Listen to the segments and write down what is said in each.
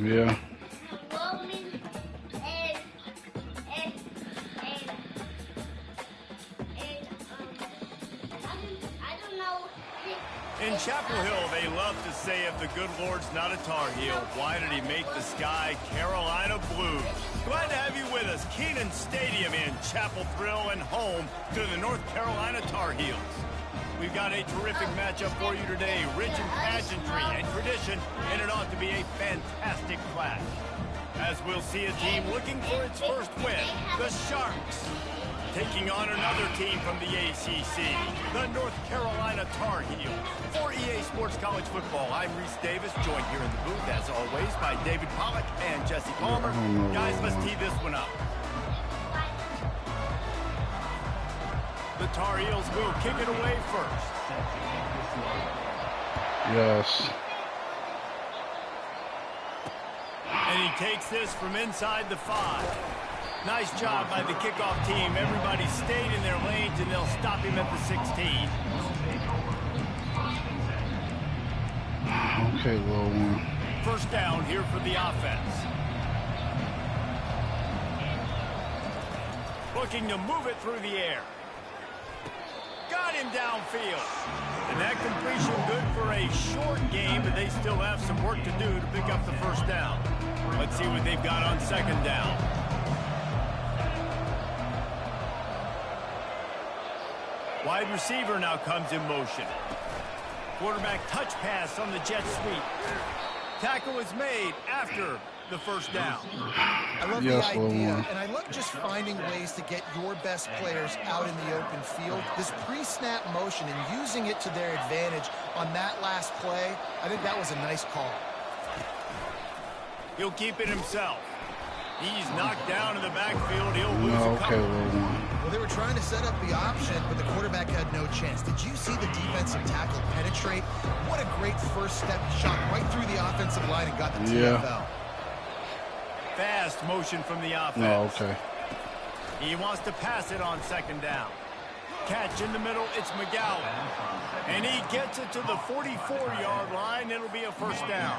Yeah. In Chapel Hill, they love to say if the good Lord's not a Tar Heel, why did he make the sky Carolina blue? Glad to have you with us. Kenan Stadium in Chapel Thrill and home to the North Carolina Tar Heels. We've got a terrific matchup for you today, rich in pageantry and tradition, and it ought to be a fantastic clash. As we'll see a team looking for its first win, the Sharks, taking on another team from the ACC, the North Carolina Tar Heels. For EA Sports College Football, I'm Reese Davis, joined here in the booth, as always, by David Pollack and Jesse Palmer. Guys, let's tee this one up. The Tar Heels will kick it away first. Yes. And he takes this from inside the 5. Nice job by the kickoff team. Everybody stayed in their lanes, and they'll stop him at the 16. Okay, little one. First down here for the offense. Looking to move it through the air. Got him downfield. And that completion good for a short game, but they still have some work to do to pick up the first down. Let's see what they've got on second down. Wide receiver now comes in motion. Quarterback touch pass on the jet sweep. Tackle is made after the first down. I love the idea, and I love just finding ways to get your best players out in the open field. This pre-snap motion and using it to their advantage on that last play, I think that was a nice call. He'll keep it himself. He's knocked down in the backfield. He'll lose a couple. Well, they were trying to set up the option, but the quarterback had no chance. Did you see the defensive tackle penetrate? What a great first step. Shot right through the offensive line and got the TFL. Fast motion from the offense. Oh, okay. He wants to pass it on second down. Catch in the middle. It's McGowan. And he gets it to the 44-yard line. It'll be a first down.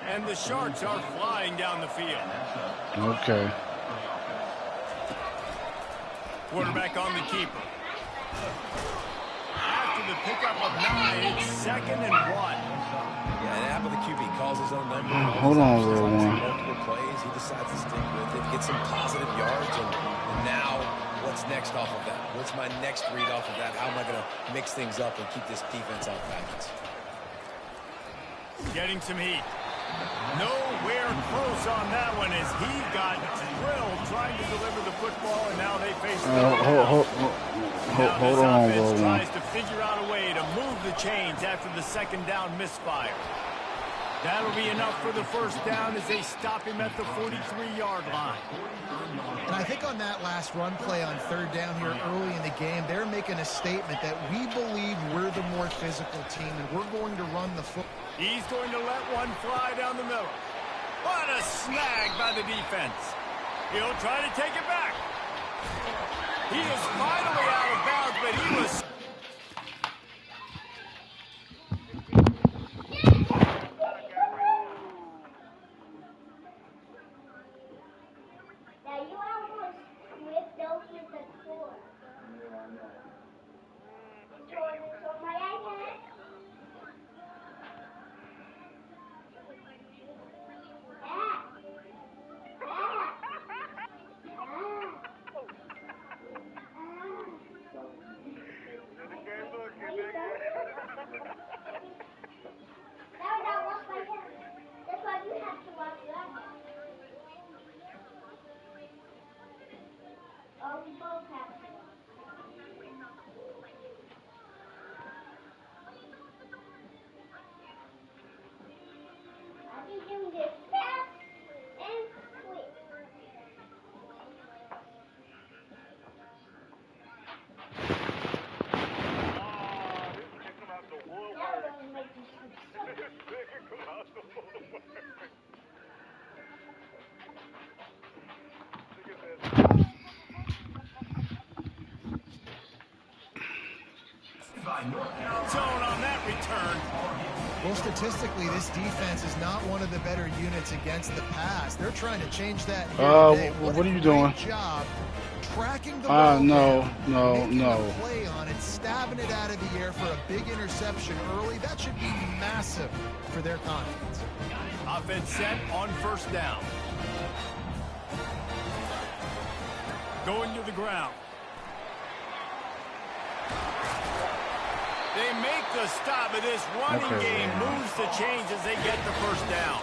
And the Sharks are flying down the field. Okay. Quarterback on the keeper. After the pickup of 9, it's 2nd and 1. Yeah, and after the QB calls his own number. Hold on, little one. Multiple plays, he decides to stick with it, get some positive yards, and now what's next off of that? What's my next read off of that? How am I going to mix things up and keep this defense off balance? Getting some heat. Nowhere close on that one as he got drilled trying to deliver the football, and now they face hold on, offense tries to figure out a way to move the chains after the second down misfire. That'll be enough for the first down as they stop him at the 43-yard line. And I think on that last run play on third down here early in the game, they're making a statement that we believe we're the more physical team and we're going to run the football. He's going to let one fly down the middle. What a snag by the defense. He'll try to take it back. He is finally out of bounds, but he was... Zone on that return. Well, statistically, this defense is not one of the better units against the pass. They're trying to change that here today. What are you doing? Job tracking the ball no. a play on it, stabbing it out of the air for a big interception early. That should be massive for their confidence. Offense set on first down. Going to the ground. They make the stop of this running game. Moves the change as they get the first down.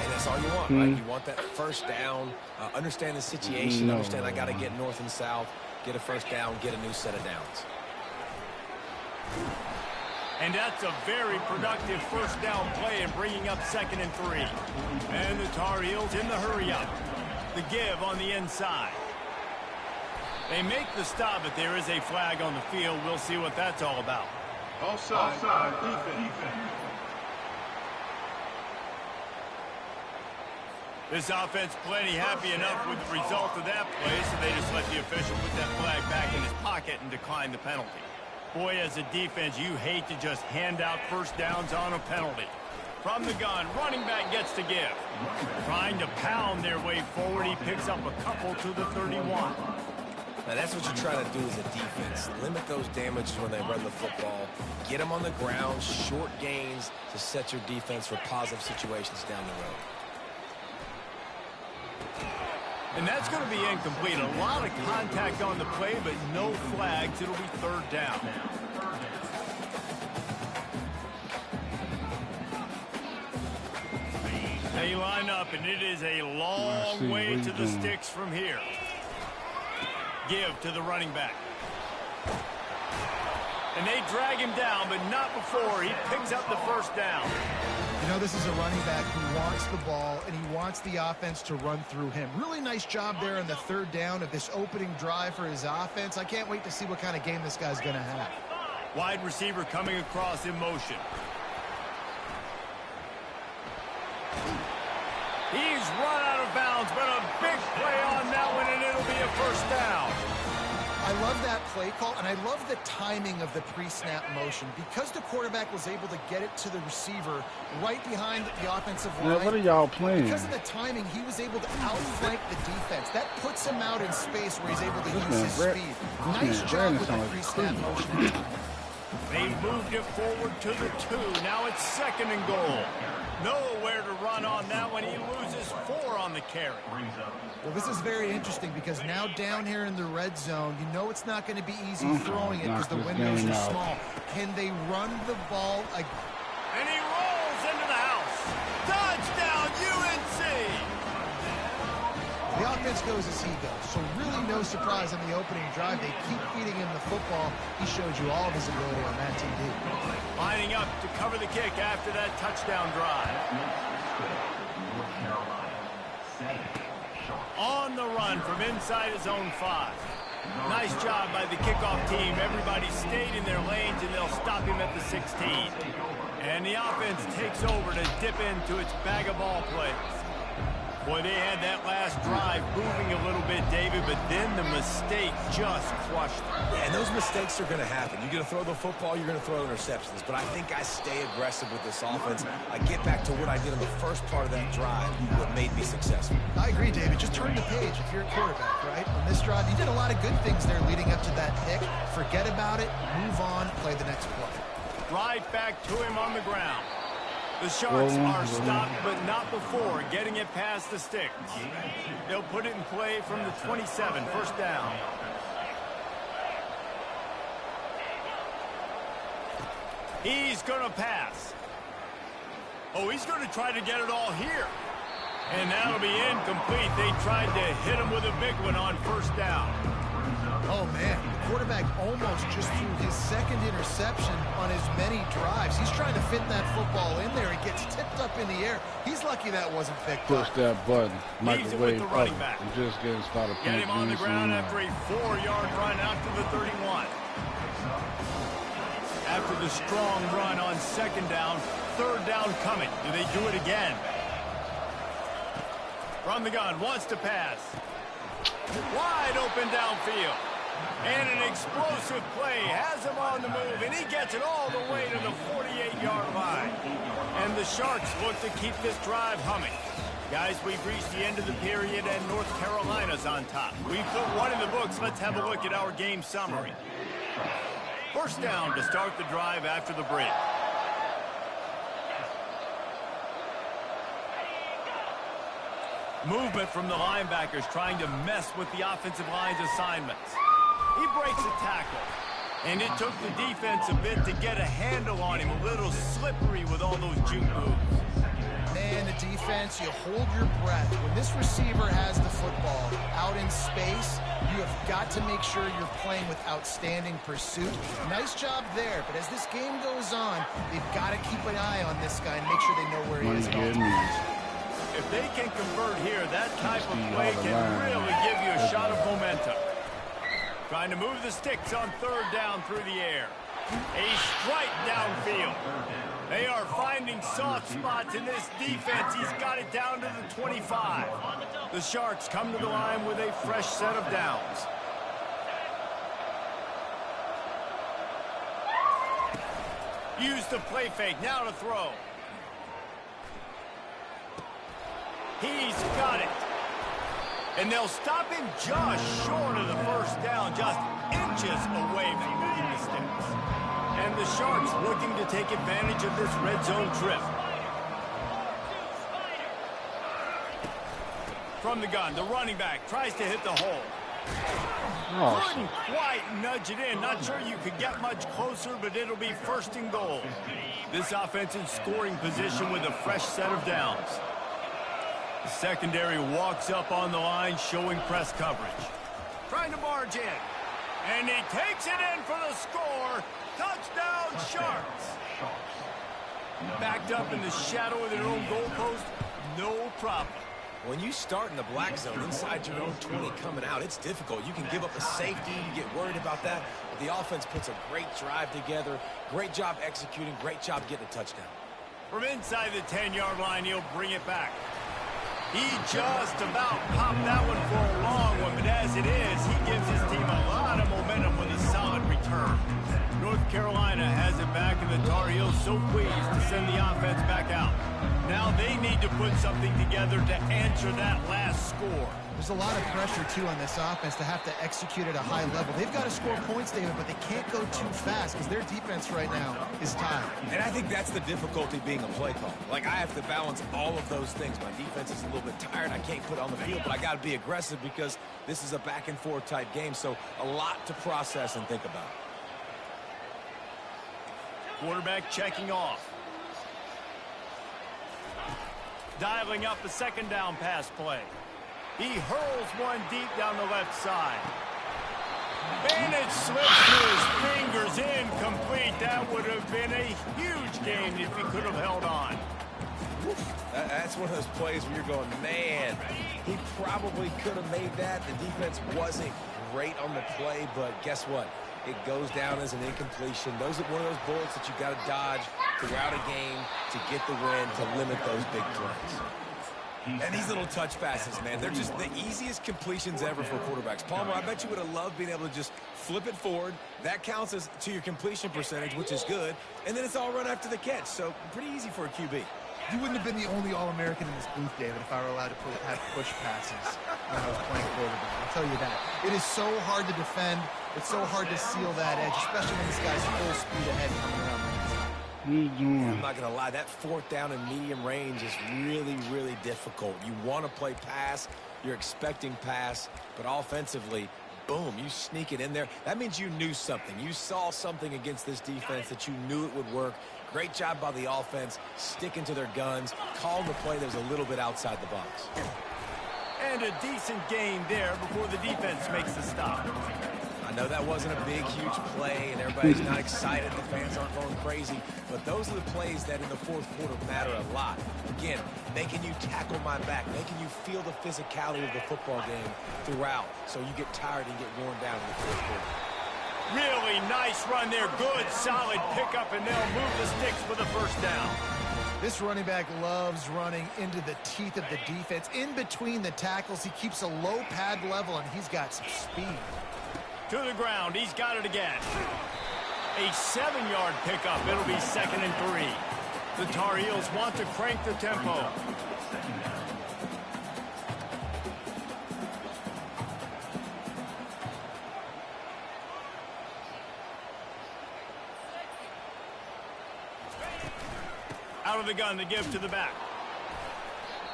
And that's all you want, right? You want that first down. Understand the situation. Understand I got to get north and south. Get a first down. Get a new set of downs. And that's a very productive first down play and bringing up 2nd and 3. And the Tar Heels in the hurry up. The give on the inside. They make the stop, but there is a flag on the field. We'll see what that's all about. Offside. Defense. This offense plenty happy enough with the result of that play, so they just let the official put that flag back in his pocket and decline the penalty. Boy, as a defense, you hate to just hand out first downs on a penalty. From the gun, running back gets to give. Trying to pound their way forward, he picks up a couple to the 31. Now, that's what you're trying to do as a defense. Limit those damages when they run the football. Get them on the ground, short gains to set your defense for positive situations down the road. And that's going to be incomplete. A lot of contact on the play, but no flags. It'll be 3rd down. They line up, and it is a long way to the sticks from here. Give to the running back. And they drag him down, but not before he picks up the first down. You know, this is a running back who wants the ball, and he wants the offense to run through him. Really nice job there on the 3rd down of this opening drive for his offense. I can't wait to see what kind of game this guy's going to have. Wide receiver coming across in motion. He's run out of bounds, but a big play on that one, and it'll be a first down. I love that play call, and I love the timing of the pre-snap motion. Because the quarterback was able to get it to the receiver right behind the offensive line. What are y'all playing? Because of the timing, he was able to outflank the defense. That puts him out in space where he's able to use his speed. Nice job with the pre-snap motion. They moved it forward to the 2. Now it's 2nd and goal. Nowhere to run on that one. He loses 4 on the carry. Well, this is very interesting because now down here in the red zone, you know it's not going to be easy throwing it because the windows are small. Can they run the ball again? And he rolls into the house. Touchdown, UNC! The offense goes as he goes, so really no surprise on the opening drive. They keep feeding him the football. He showed you all of his ability on that TD. Lining up to cover the kick after that touchdown drive. On the run from inside his own 5. Nice job by the kickoff team. Everybody stayed in their lanes, and they'll stop him at the 16. And the offense takes over to dip into its bag of ball plays. Boy, they had that last drive moving a little bit, David, but then the mistake just crushed them. Yeah, and those mistakes are going to happen. You're going to throw the football, you're going to throw interceptions. But I think I stay aggressive with this offense. I get back to what I did in the first part of that drive, what made me successful. I agree, David. Just turn the page if you're a quarterback, right? On this drive, you did a lot of good things there leading up to that pick. Forget about it, move on, play the next play. Right back to him on the ground. The Sharks are stopped, but not before getting it past the sticks. They'll put it in play from the 27, first down. He's going to pass. Oh, he's going to try to get it all here. And that'll be incomplete. They tried to hit him with a big one on first down. Oh, man. The quarterback almost just threw his 2nd interception on as many drives. He's trying to fit that football in there. It gets tipped up in the air. He's lucky that wasn't picked up. Push that button. Microwave the running back. I'm just getting started. Get him on the ground after a 4-yard run out to the 31. After the strong run on 2nd down, 3rd down coming. Do they do it again? From the gun, wants to pass. Wide open downfield. And an explosive play has him on the move, and he gets it all the way to the 48-yard line. And the Sharks look to keep this drive humming. Guys, we've reached the end of the period, and North Carolina's on top. We've put one in the books. Let's have a look at our game summary. First down to start the drive after the break. Movement from the linebackers trying to mess with the offensive line's assignments. He breaks a tackle. And it took the defense a bit to get a handle on him. A little slippery with all those juke moves. Man, the defense, you hold your breath. When this receiver has the football out in space, you have got to make sure you're playing with outstanding pursuit. Nice job there, but as this game goes on, they've got to keep an eye on this guy and make sure they know where he is. If they can convert here, that type of play can really give you a shot of momentum. Trying to move the sticks on third down through the air. A strike downfield. They are finding soft spots in this defense. He's got it down to the 25. The Sharks come to the line with a fresh set of downs. Use the play fake. Now to throw. He's got it. And they'll stop him just short of the first down, just inches away from moving the sticks. And the Sharks looking to take advantage of this red zone trip. From the gun, the running back tries to hit the hole. Couldn't quite nudge it in. Not sure you could get much closer, but it'll be first and goal. This offense in scoring position with a fresh set of downs. The secondary walks up on the line, showing press coverage. Trying to barge in. And he takes it in for the score. Touchdown, Sharks. Backed up in the shadow of their own goalpost, no problem. When you start in the black zone inside your own 20 coming out, it's difficult. You can give up a safety, you get worried about that. But the offense puts a great drive together. Great job executing, great job getting a touchdown. From inside the 10-yard line, he'll bring it back. He just about popped that one for a long one, but as it is, he gives his team a lot of momentum with a solid return. North Carolina has it back, and the Tar Heels so pleased to send the offense back out. Now they need to put something together to answer that last score. There's a lot of pressure, too, on this offense to have to execute at a high level. They've got to score points, David, but they can't go too fast because their defense right now is tired. And I think that's the difficulty being a play call. Like, I have to balance all of those things. My defense is a little bit tired. I can't put it on the field, but I got to be aggressive because this is a back-and-forth type game, so a lot to process and think about. Quarterback checking off. Dialing up a second down pass play. He hurls one deep down the left side. And it slips through his fingers, incomplete. That would have been a huge gain if he could have held on. That's one of those plays where you're going, man, he probably could have made that. The defense wasn't great on the play, but guess what? It goes down as an incompletion. Those are one of those bullets that you got to dodge throughout a game to get the win, to limit those big plays. And these little touch passes, man, they're just the easiest completions ever for quarterbacks. Palmer, I bet you would have loved being able to just flip it forward. That counts as to your completion percentage, which is good. And then it's all run after the catch. So pretty easy for a QB. You wouldn't have been the only All-American in this booth, David, if I were allowed to have push passes when I was playing quarterback. I'll tell you that. It is so hard to defend. It's so hard to seal that edge, especially when this guy's full speed ahead coming around the inside. I'm not going to lie, that fourth down in medium range is really, really difficult. You want to play pass, you're expecting pass, but offensively, boom, you sneak it in there. That means you knew something. You saw something against this defense that you knew it would work. Great job by the offense, sticking to their guns, calling the play that was a little bit outside the box. And a decent gain there before the defense makes the stop. I know that wasn't a big, huge play, and everybody's not excited. The fans aren't going crazy. But those are the plays that in the fourth quarter matter a lot. Again, making you tackle my back, making you feel the physicality of the football game throughout so you get tired and get worn down in the fourth quarter. Really nice run there. Good, solid pickup, and they'll move the sticks for the first down. This running back loves running into the teeth of the defense. In between the tackles, he keeps a low pad level, and he's got some speed. To the ground. He's got it again. A 7-yard pickup. It'll be 2nd and 3. The Tar Heels want to crank the tempo. Out of the gun to give to the back.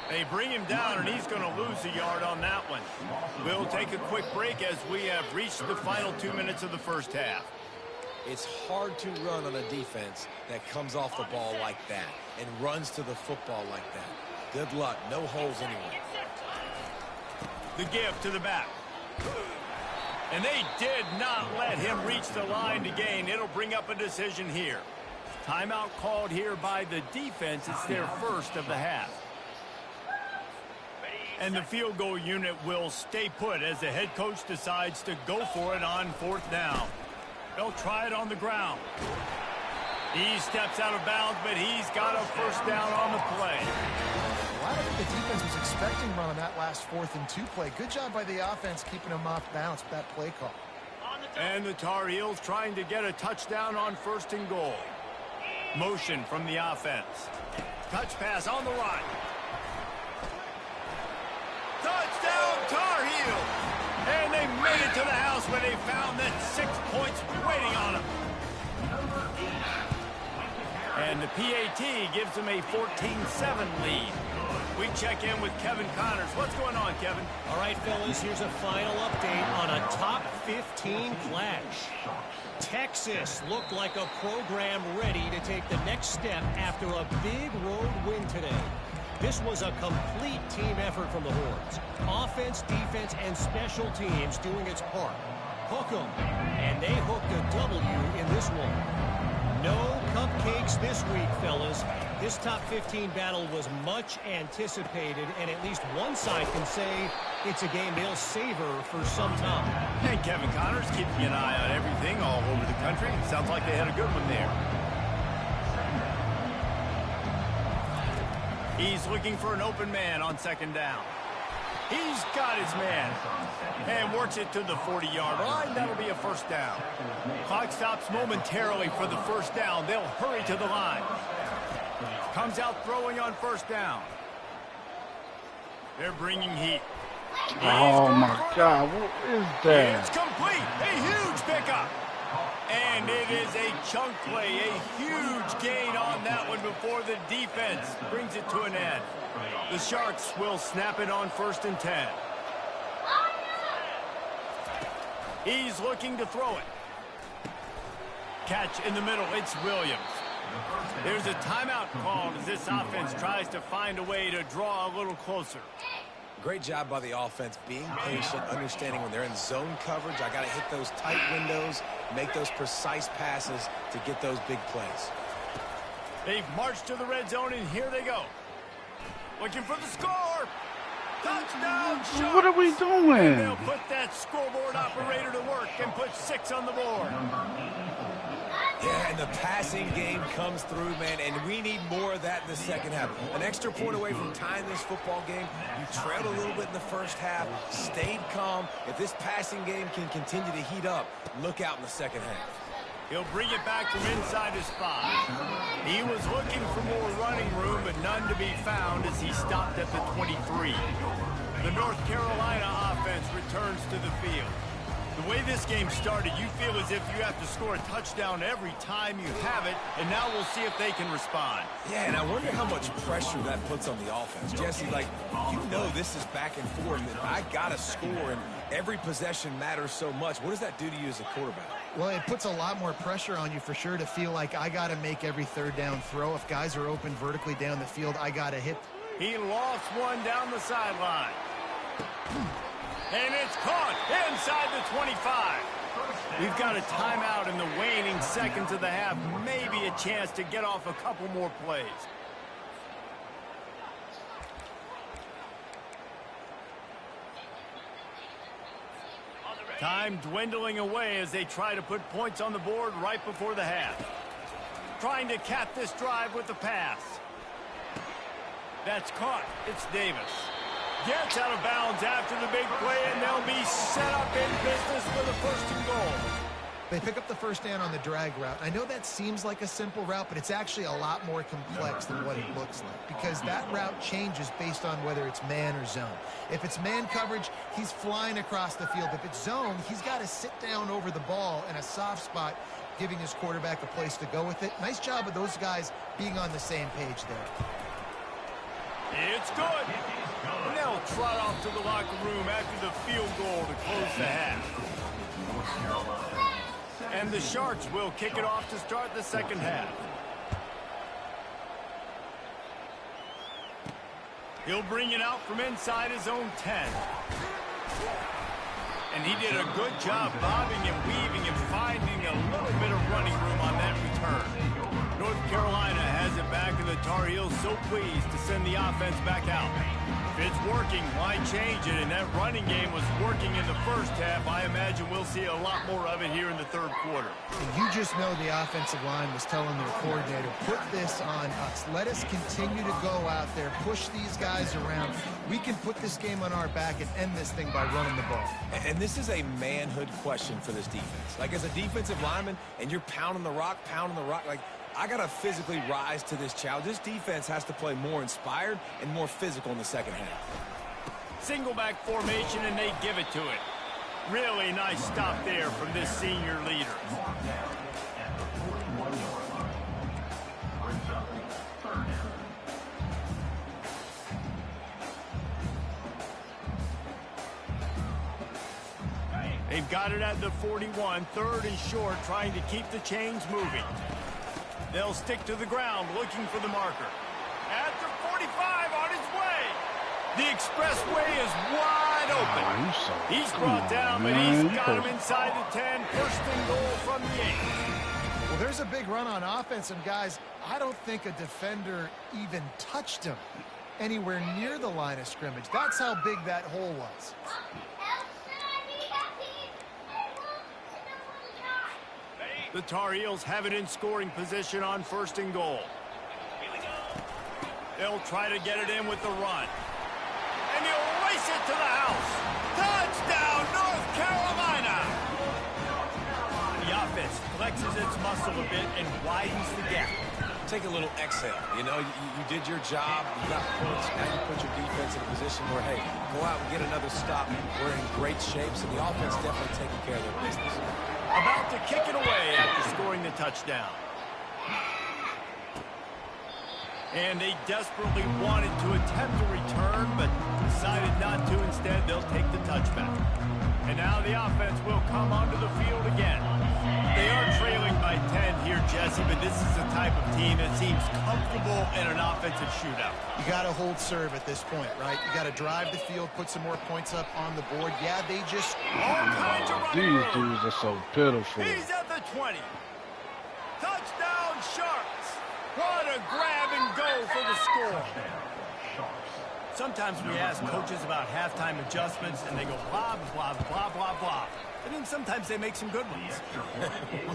They bring him down, and he's going to lose a yard on that one. We'll take a quick break as we have reached the final 2 minutes of the first half. It's hard to run on a defense that comes off the ball like that and runs to the football like that. Good luck. No holes anywhere. The give to the back. And they did not let him reach the line to gain. It'll bring up a decision here. Timeout called here by the defense. It's their first of the half. And the field goal unit will stay put as the head coach decides to go for it on 4th down. They'll try it on the ground. He steps out of bounds, but he's got a first down on the play. Well, I don't think the defense was expecting run on that last 4th and 2 play. Good job by the offense keeping them off balance with that play call. And the Tar Heels trying to get a touchdown on 1st and goal. Motion from the offense. Touch pass on the right. Touchdown, Tar Heels! And they made it to the house where they found that 6 points waiting on them. And the PAT gives them a 14-7 lead. We check in with Kevin Connors. What's going on, Kevin? All right, fellas, here's a final update on a top 15 clash. Texas looked like a program ready to take the next step after a big road win today. This was a complete team effort from the Horns. Offense, defense, and special teams doing its part. Hook 'em, and they hooked a W in this one. No cupcakes this week, fellas. This top 15 battle was much anticipated, and at least one side can say it's a game they'll savor for some time. And Kevin Connors keeping an eye on everything all over the country. Sounds like they had a good one there. He's looking for an open man on 2nd down. He's got his man. And works it to the 40-yard line. That'll be a first down. Clock stops momentarily for the first down. They'll hurry to the line. Comes out throwing on 1st down. They're bringing heat. Oh, my God. What is that? It's complete. A huge pickup. And it is a chunk play, a huge gain on that one before the defense brings it to an end. The Sharks will snap it on 1st and 10. He's looking to throw it. Catch in the middle, it's Williams. There's a timeout called as this offense tries to find a way to draw a little closer. Great job by the offense being patient, understanding when they're in zone coverage, I got to hit those tight windows, make those precise passes to get those big plays. They've marched to the red zone, and here they go. Looking for the score. Touchdown, Sharks. What are we doing? And they'll put that scoreboard operator to work and put 6 on the board. Yeah, and the passing game comes through, man, and we need more of that in the second half. An extra point away from tying this football game. You trailed a little bit in the first half, stayed calm. If this passing game can continue to heat up, look out in the second half. He'll bring it back from inside his spot. He was looking for more running room, but none to be found as he stopped at the 23. The North Carolina offense returns to the field. The way this game started, you feel as if you have to score a touchdown every time you have it, and now we'll see if they can respond. Yeah, and I wonder how much pressure that puts on the offense. Jesse, like, you know this is back and forth, and I got to score, and every possession matters so much. What does that do to you as a quarterback? Well, it puts a lot more pressure on you for sure to feel like I got to make every 3rd down throw. If guys are open vertically down the field, I got to hit. He lost one down the sideline. And it's caught inside the 25. We've got a timeout in the waning seconds of the half. Maybe a chance to get off a couple more plays. Time dwindling away as they try to put points on the board right before the half. Trying to cap this drive with the pass. That's caught. It's Davis. Gets out of bounds after the big play, and they'll be set up in business with a 1st and goal. They pick up the first down on the drag route. I know that seems like a simple route, but it's actually a lot more complex than what it looks like because that route changes based on whether it's man or zone. If it's man coverage, he's flying across the field. If it's zone, he's got to sit down over the ball in a soft spot, giving his quarterback a place to go with it. Nice job of those guys being on the same page there. It's good. And they'll trot off to the locker room after the field goal to close the half. And the Sharks will kick it off to start the second half. He'll bring it out from inside his own 10. And he did a good job bobbing and weaving and finding a little bit of running room on that return. North Carolina has it back, and the Tar Heels so pleased to send the offense back out. If it's working, why change it? And that running game was working in the first half. I imagine we'll see a lot more of it here in the third quarter. And you just know the offensive line was telling their coordinator, put this on us. Let us continue to go out there, push these guys around. We can put this game on our back and end this thing by running the ball. And this is a manhood question for this defense. Like, as a defensive lineman, and you're pounding the rock, like, I got to physically rise to this challenge. This defense has to play more inspired and more physical in the second half. Single back formation, and they give it to it. Really nice stop there from this senior leader. They've got it at the 41, 3rd and short, trying to keep the chains moving. They'll stick to the ground, looking for the marker. At the 45, on his way. The expressway is wide open. He's brought down, but he's got him inside the 10. 1st and goal from the 8. Well, there's a big run on offense, and guys, I don't think a defender even touched him anywhere near the line of scrimmage. That's how big that hole was. The Tar Heels have it in scoring position on 1st and goal. They'll try to get it in with the run. And he'll race it to the house. Touchdown, North Carolina! The offense flexes its muscle a bit and widens the gap. Take a little exhale. You know, you did your job. You got points. Now you put your defense in a position where, hey, go out and get another stop. We're in great shape, so the offense definitely taking care of their business. About to kick it away after scoring the touchdown. And they desperately wanted to attempt a return, but decided not to. Instead, they'll take the touchback. And now the offense will come onto the field again. They are trailing by 10 here, Jesse, but this is the type of team that seems comfortable in an offensive shootout. You got to hold serve at this point, right? You got to drive the field, put some more points up on the board. Yeah, they just... All kinds of These dudes are so pitiful. He's at the 20. Touchdown, Sharks. What a grab and go for the score. Sometimes we ask coaches about halftime adjustments, and they go blah, blah, blah, blah, blah. And then sometimes they make some good ones.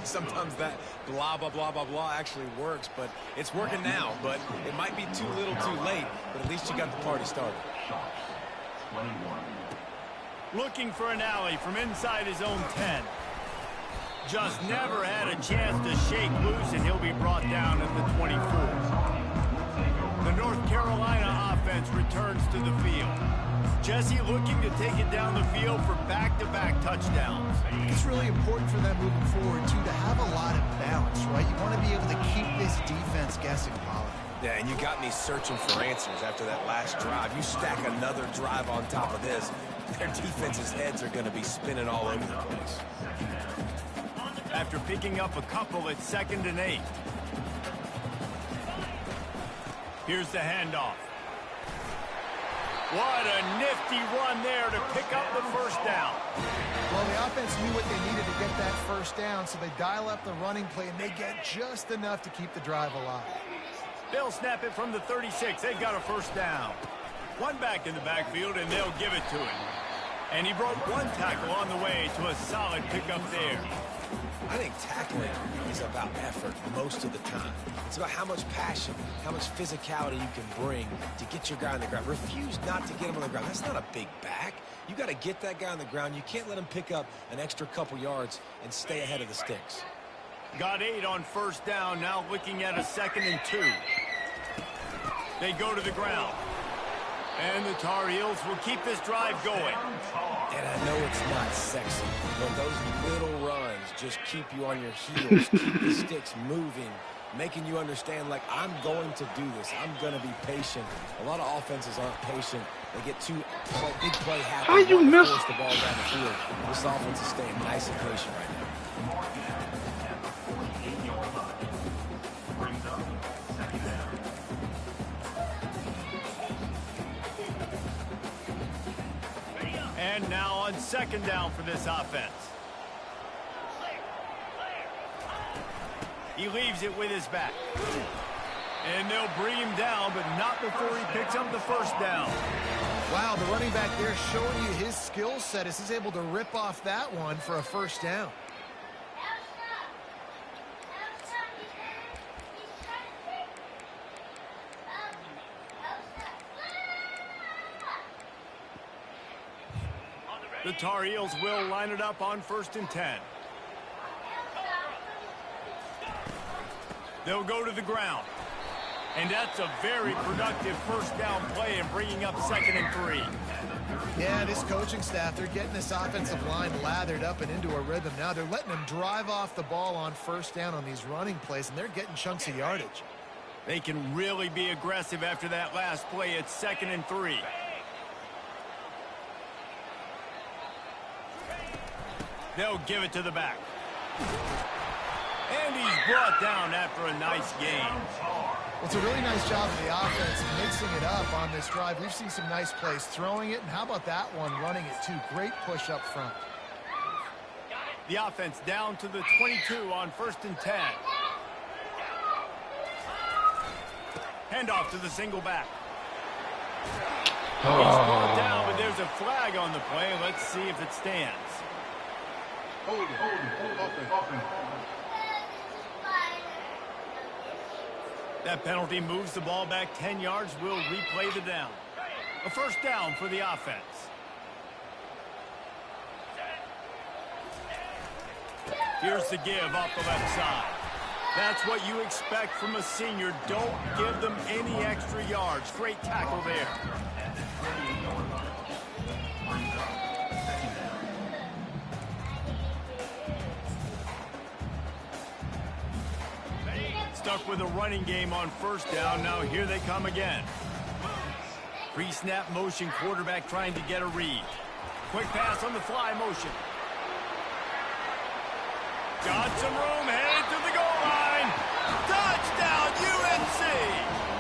Sometimes that blah, blah, blah, blah, blah actually works, but it's working now. But it might be too little too late, but at least you got the party started. Looking for an alley from inside his own 10. Just never had a chance to shake loose, and he'll be brought down at the 24. The North Carolina offense returns to the field. Jesse looking to take it down the field for back-to-back touchdowns. It's really important for them moving forward, too, to have a lot of balance, right? You want to be able to keep this defense guessing, Pollard. Yeah, and you got me searching for answers after that last drive. You stack another drive on top of this, their defense's heads are going to be spinning all over the place. After picking up a couple at 2nd and 8. Here's the handoff. What a nifty run there to pick up the first down. Well, the offense knew what they needed to get that first down, so they dial up the running play, and they get just enough to keep the drive alive. They'll snap it from the 36. They've got a first down. One back in the backfield, and they'll give it to him. And he broke one tackle on the way to a solid pickup there. I think tackling is about effort most of the time. It's about how much passion, how much physicality you can bring to get your guy on the ground. Refuse not to get him on the ground. That's not a big back. You got to get that guy on the ground. You can't let him pick up an extra couple yards and stay ahead of the sticks. Got 8 on first down, now looking at a 2nd and 2. They go to the ground. And the Tar Heels will keep this drive going. And I know it's not sexy, but those little runs just keep you on your heels, keep the sticks moving, making you understand, like, I'm going to do this. I'm going to be patient. A lot of offenses aren't patient. They get too big play happen. How you miss the ball down the field? This offense is staying nice and patient right now. And now on 2nd down for this offense. He leaves it with his back. And they'll bring him down, but not before he picks up the 1st down. Wow, the running back there showing you his skill set as he's able to rip off that one for a 1st down. The Tar Heels will line it up on 1st and 10. They'll go to the ground. And that's a very productive 1st down play and bringing up 2nd and 3. Yeah, this coaching staff, they're getting this offensive line lathered up and into a rhythm. Now they're letting them drive off the ball on 1st down on these running plays, and they're getting chunks of yardage. They can really be aggressive after that last play. It's 2nd and 3. They'll give it to the back. And he's brought down after a nice gain. Well, it's a really nice job of the offense mixing it up on this drive. We've seen some nice plays throwing it, and how about that one running it too? Great push up front. The offense down to the 22 on 1st and 10. Handoff to the single back. He's brought down, but there's a flag on the play. Let's see if it stands. Hold it. That penalty moves the ball back 10 yards. We'll replay the down. A 1st down for the offense. Here's the give off the left side. That's what you expect from a senior. Don't give them any extra yards. Great tackle there. Stuck with a running game on 1st down. Now here they come again. Pre-snap motion, quarterback trying to get a read. Quick pass on the fly motion. Got some room, headed to the goal line. Touchdown, UNC!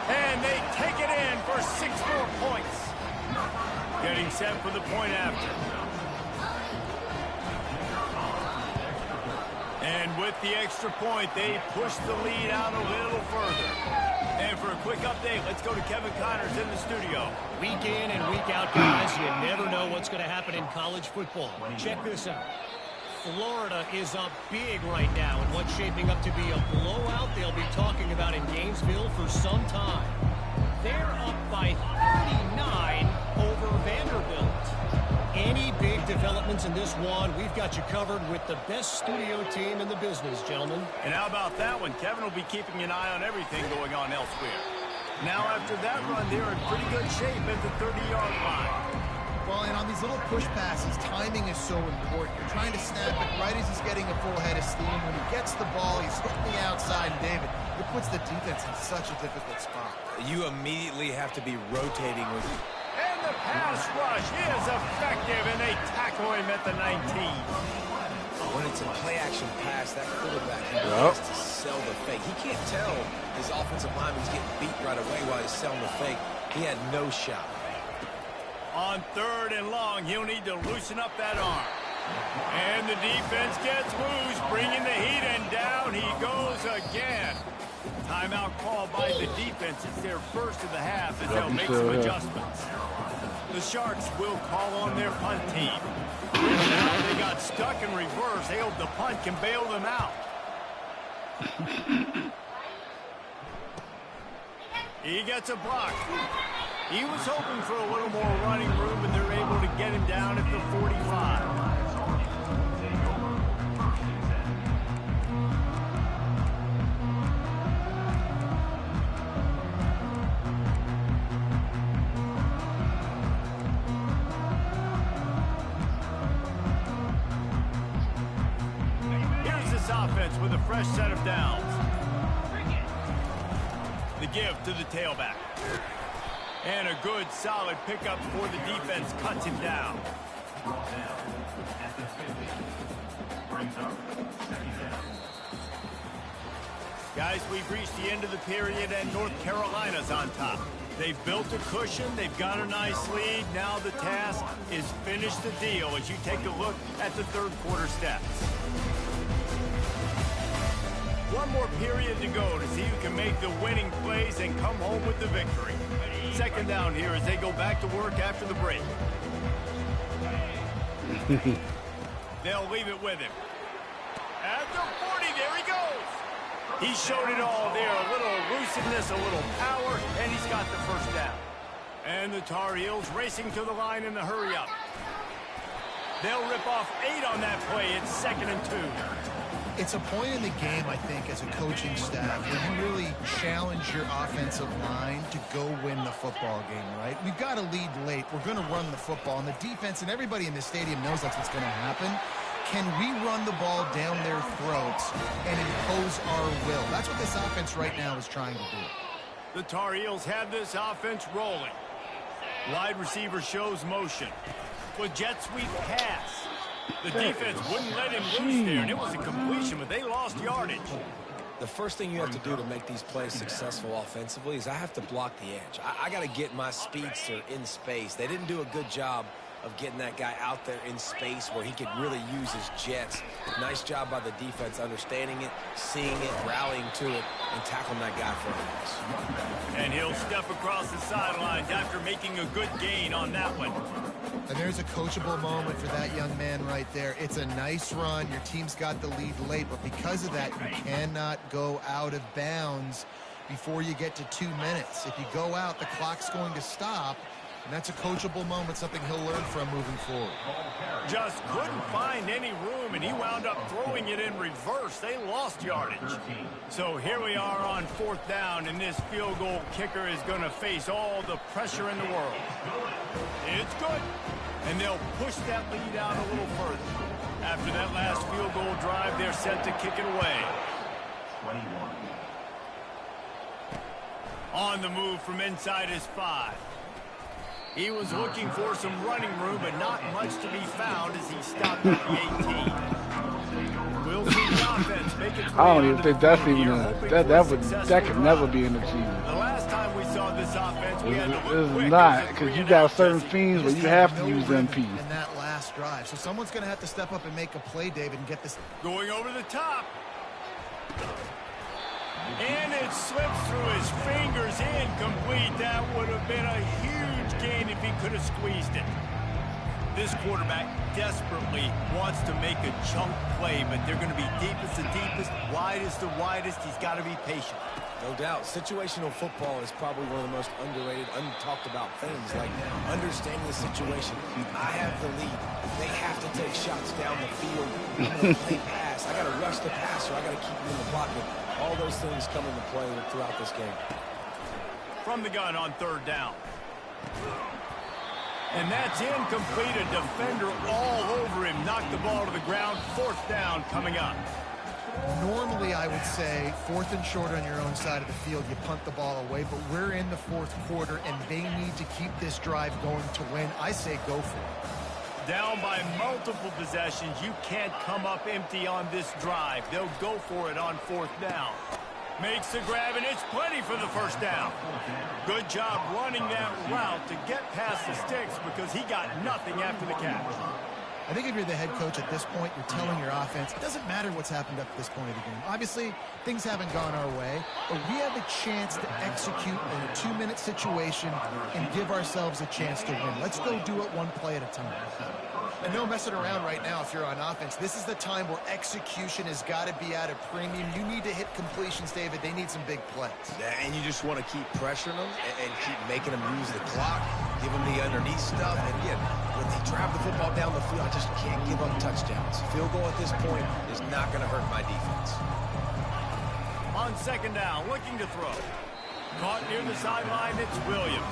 And they take it in for 6 more points. Getting set for the point after. And with the extra point, they push the lead out a little further. And for a quick update, let's go to Kevin Connors in the studio. Week in and week out, guys, you never know what's going to happen in college football. Check this out. Florida is up big right now in what's shaping up to be a blowout they'll be talking about in Gainesville for some time. They're up by 39 over Vanderbilt. Any big developments in this one, we've got you covered with the best studio team in the business, gentlemen. And how about that one? Kevin will be keeping an eye on everything going on elsewhere. Now, after that run, they're in pretty good shape at the 30-yard line. Well, and on these little push passes, timing is so important. You're trying to snap it right as he's getting a full head of steam. When he gets the ball, he's hitting the outside, and David, it puts the defense in such a difficult spot. You immediately have to be rotating with you. And the pass rush is effective, and they tackle him at the 19. When it's a play-action pass, that quarterback has to sell the fake. He can't tell his offensive lineman's getting beat right away while he's selling the fake. He had no shot. On 3rd and long, he'll need to loosen up that arm. And the defense gets loose, bringing the heat, and down he goes again. Timeout called by the defense. It's their first of the half as they'll make some adjustments. The Sharks will call on their punt team. Now they got stuck in reverse. They hope the punt can bail them out. He gets a block. He was hoping for a little more running room, and they're able to get him down at the 45. Offense with a fresh set of downs. The give to the tailback. And a good solid pickup for the defense cuts him down. Guys, we've reached the end of the period and North Carolina's on top. They've built a cushion. They've got a nice lead. Now the task is finish the deal as you take a look at the third quarter stats. One more period to go to see who can make the winning plays and come home with the victory. Second down here as they go back to work after the break. They'll leave it with him. At the 40, there he goes. He showed it all there. A little elusiveness, a little power, and he's got the first down. And the Tar Heels racing to the line in the hurry-up. They'll rip off 8 on that play. It's 2nd and 2. It's a point in the game, I think, as a coaching staff, where you really challenge your offensive line to go win the football game, right? We've got to lead late. We're going to run the football. And the defense and everybody in the stadium knows that's what's going to happen. Can we run the ball down their throats and impose our will? That's what this offense right now is trying to do. The Tar Heels have this offense rolling. Wide receiver shows motion. With jet sweep pass. The defense wouldn't let him loose there, and it was a completion, but they lost yardage. The first thing you have to do to make these plays successful offensively is I have to block the edge. I got to get my speedster in space. They didn't do a good job of getting that guy out there in space where he could really use his jets. Nice job by the defense understanding it, seeing it, rallying to it, and tackling that guy for a loss. And he'll step across the sidelines after making a good gain on that one. And there's a coachable moment for that young man right there. It's a nice run. Your team's got the lead late, but because of that, you cannot go out of bounds before you get to 2 minutes. If you go out, the clock's going to stop, and that's a coachable moment, something he'll learn from moving forward. Just couldn't find any room, and he wound up throwing it in reverse. They lost yardage. So here we are on 4th down, and this field goal kicker is going to face all the pressure in the world. It's good. And they'll push that lead out a little further. After that last field goal drive, they're set to kick it away. 21. On the move from inside his 5. He was looking for some running room, but not much to be found as he stopped at the 18. We'll see the offense make its way. I don't even think that's even that could never be an achievement. The last time we saw this offense, we had to look This quick. is not, because you got certain themes where you have to use MP. In that last drive. So someone's going to have to step up and make a play, David, and get this. Going over the top. And it slips through his fingers, incomplete. That would have been a huge gain if he could have squeezed it. This quarterback desperately wants to make a chunk play, but they're going to be deepest to deepest, widest to widest. He's got to be patient. No doubt. Situational football is probably one of the most underrated, untalked about things. Like understanding the situation. I have the lead. They have to take shots down the field. I'm going to play pass. I got to rush the passer. I got to keep him in the pocket. All those things come into play throughout this game. From the gun on 3rd down. And that's incomplete. A defender all over him. Knocked the ball to the ground. 4th down coming up. Normally, I would say 4th and short on your own side of the field, you punt the ball away, but we're in the 4th quarter, and they need to keep this drive going to win. I say go for it. Down by multiple possessions. You can't come up empty on this drive. They'll go for it on 4th down. Makes the grab, and it's plenty for the first down. Good job running that route to get past the sticks because he got nothing after the catch. I think if you're the head coach at this point, you're telling your offense, it doesn't matter what's happened up to this point of the game. Obviously, things haven't gone our way, but we have a chance to execute in a 2-minute situation and give ourselves a chance to win. Let's go do it one play at a time. And no messing around right now if you're on offense. This is the time where execution has got to be at a premium. You need to hit completions, David. They need some big plays. And you just want to keep pressuring them and keep making them use the clock, give them the underneath stuff. And again, when they drive the football down the field, I just can't give up touchdowns. Field goal at this point is not going to hurt my defense. On second down, looking to throw. Caught near the sideline, it's Williams.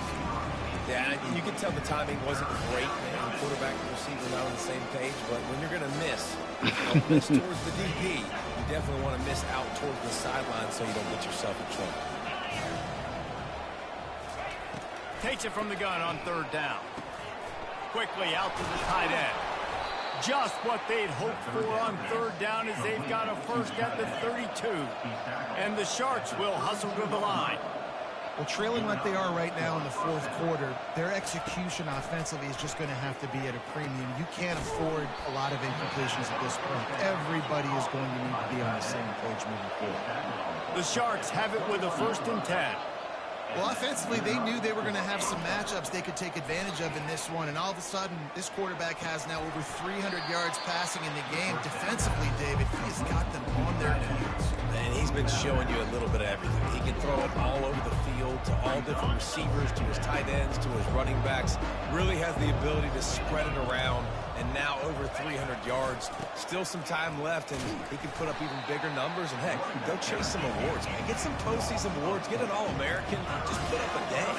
Yeah, you can tell the timing wasn't great. The quarterback and receiver not on the same page, but when you're going to miss towards the DP, you definitely want to miss out towards the sideline so you don't get yourself in trouble. Takes it from the gun on third down. Quickly out to the tight end. Just what they'd hoped for on third down as they've got a first at the 32. And the Sharks will hustle to the line. Well, trailing like they are right now in the fourth quarter, their execution offensively is just going to have to be at a premium. You can't afford a lot of incompletions at this point. Everybody is going to need to be on the same page moving forward. The Sharks have it with a 1st and 10. Well, offensively, they knew they were going to have some matchups they could take advantage of in this one, and all of a sudden, this quarterback has now over 300 yards passing in the game. Defensively, David, he's got them on their heels. And he's been showing you a little bit of everything. He can throw it all over the field to all different receivers, to his tight ends, to his running backs. Really has the ability to spread it around, and now over 300 yards. Still some time left, and he can put up even bigger numbers. And heck, go chase some awards, man. Get some postseason awards. Get an All-American. Just put up a day.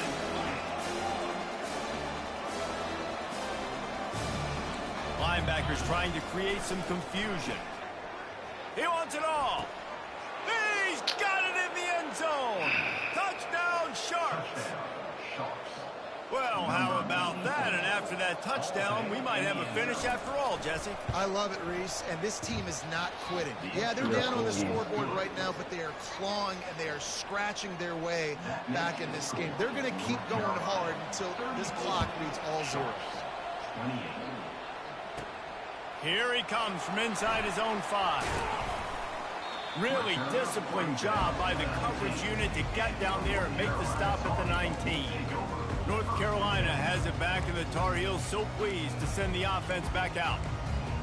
Linebackers trying to create some confusion. He wants it all. He's got it in the end zone. Touchdown, Sharks. Well, how about that? And after that touchdown, we might have a finish after all, Jesse. I love it, Reese, and this team is not quitting. Yeah, they're down on the scoreboard right now, but they are clawing and they are scratching their way back in this game. They're going to keep going hard until this clock reads all zeros. Here he comes from inside his own 5. Really disciplined job by the coverage unit to get down there and make the stop at the 19. North Carolina has it back, and the Tar Heels so pleased to send the offense back out.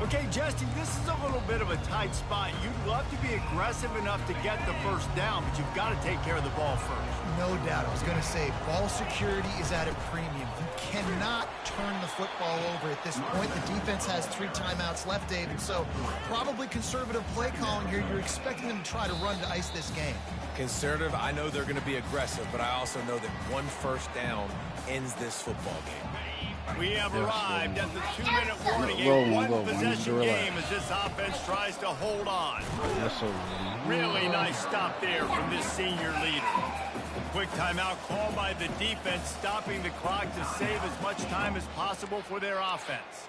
Okay, Jesse, this is a little bit of a tight spot. You'd love to be aggressive enough to get the first down, but you've got to take care of the ball first. No doubt. I was going to say, ball security is at a premium. You cannot turn the football over at this point. The defense has 3 timeouts left, David, so probably conservative play calling here. You're expecting them to try to run to ice this game. Conservative, I know they're going to be aggressive, but I also know that 1 first down ends this football game. We have arrived at the 2-minute warning. A 1-possession game as this offense tries to hold on. Really nice stop there from this senior leader. Quick timeout called by the defense, stopping the clock to save as much time as possible for their offense.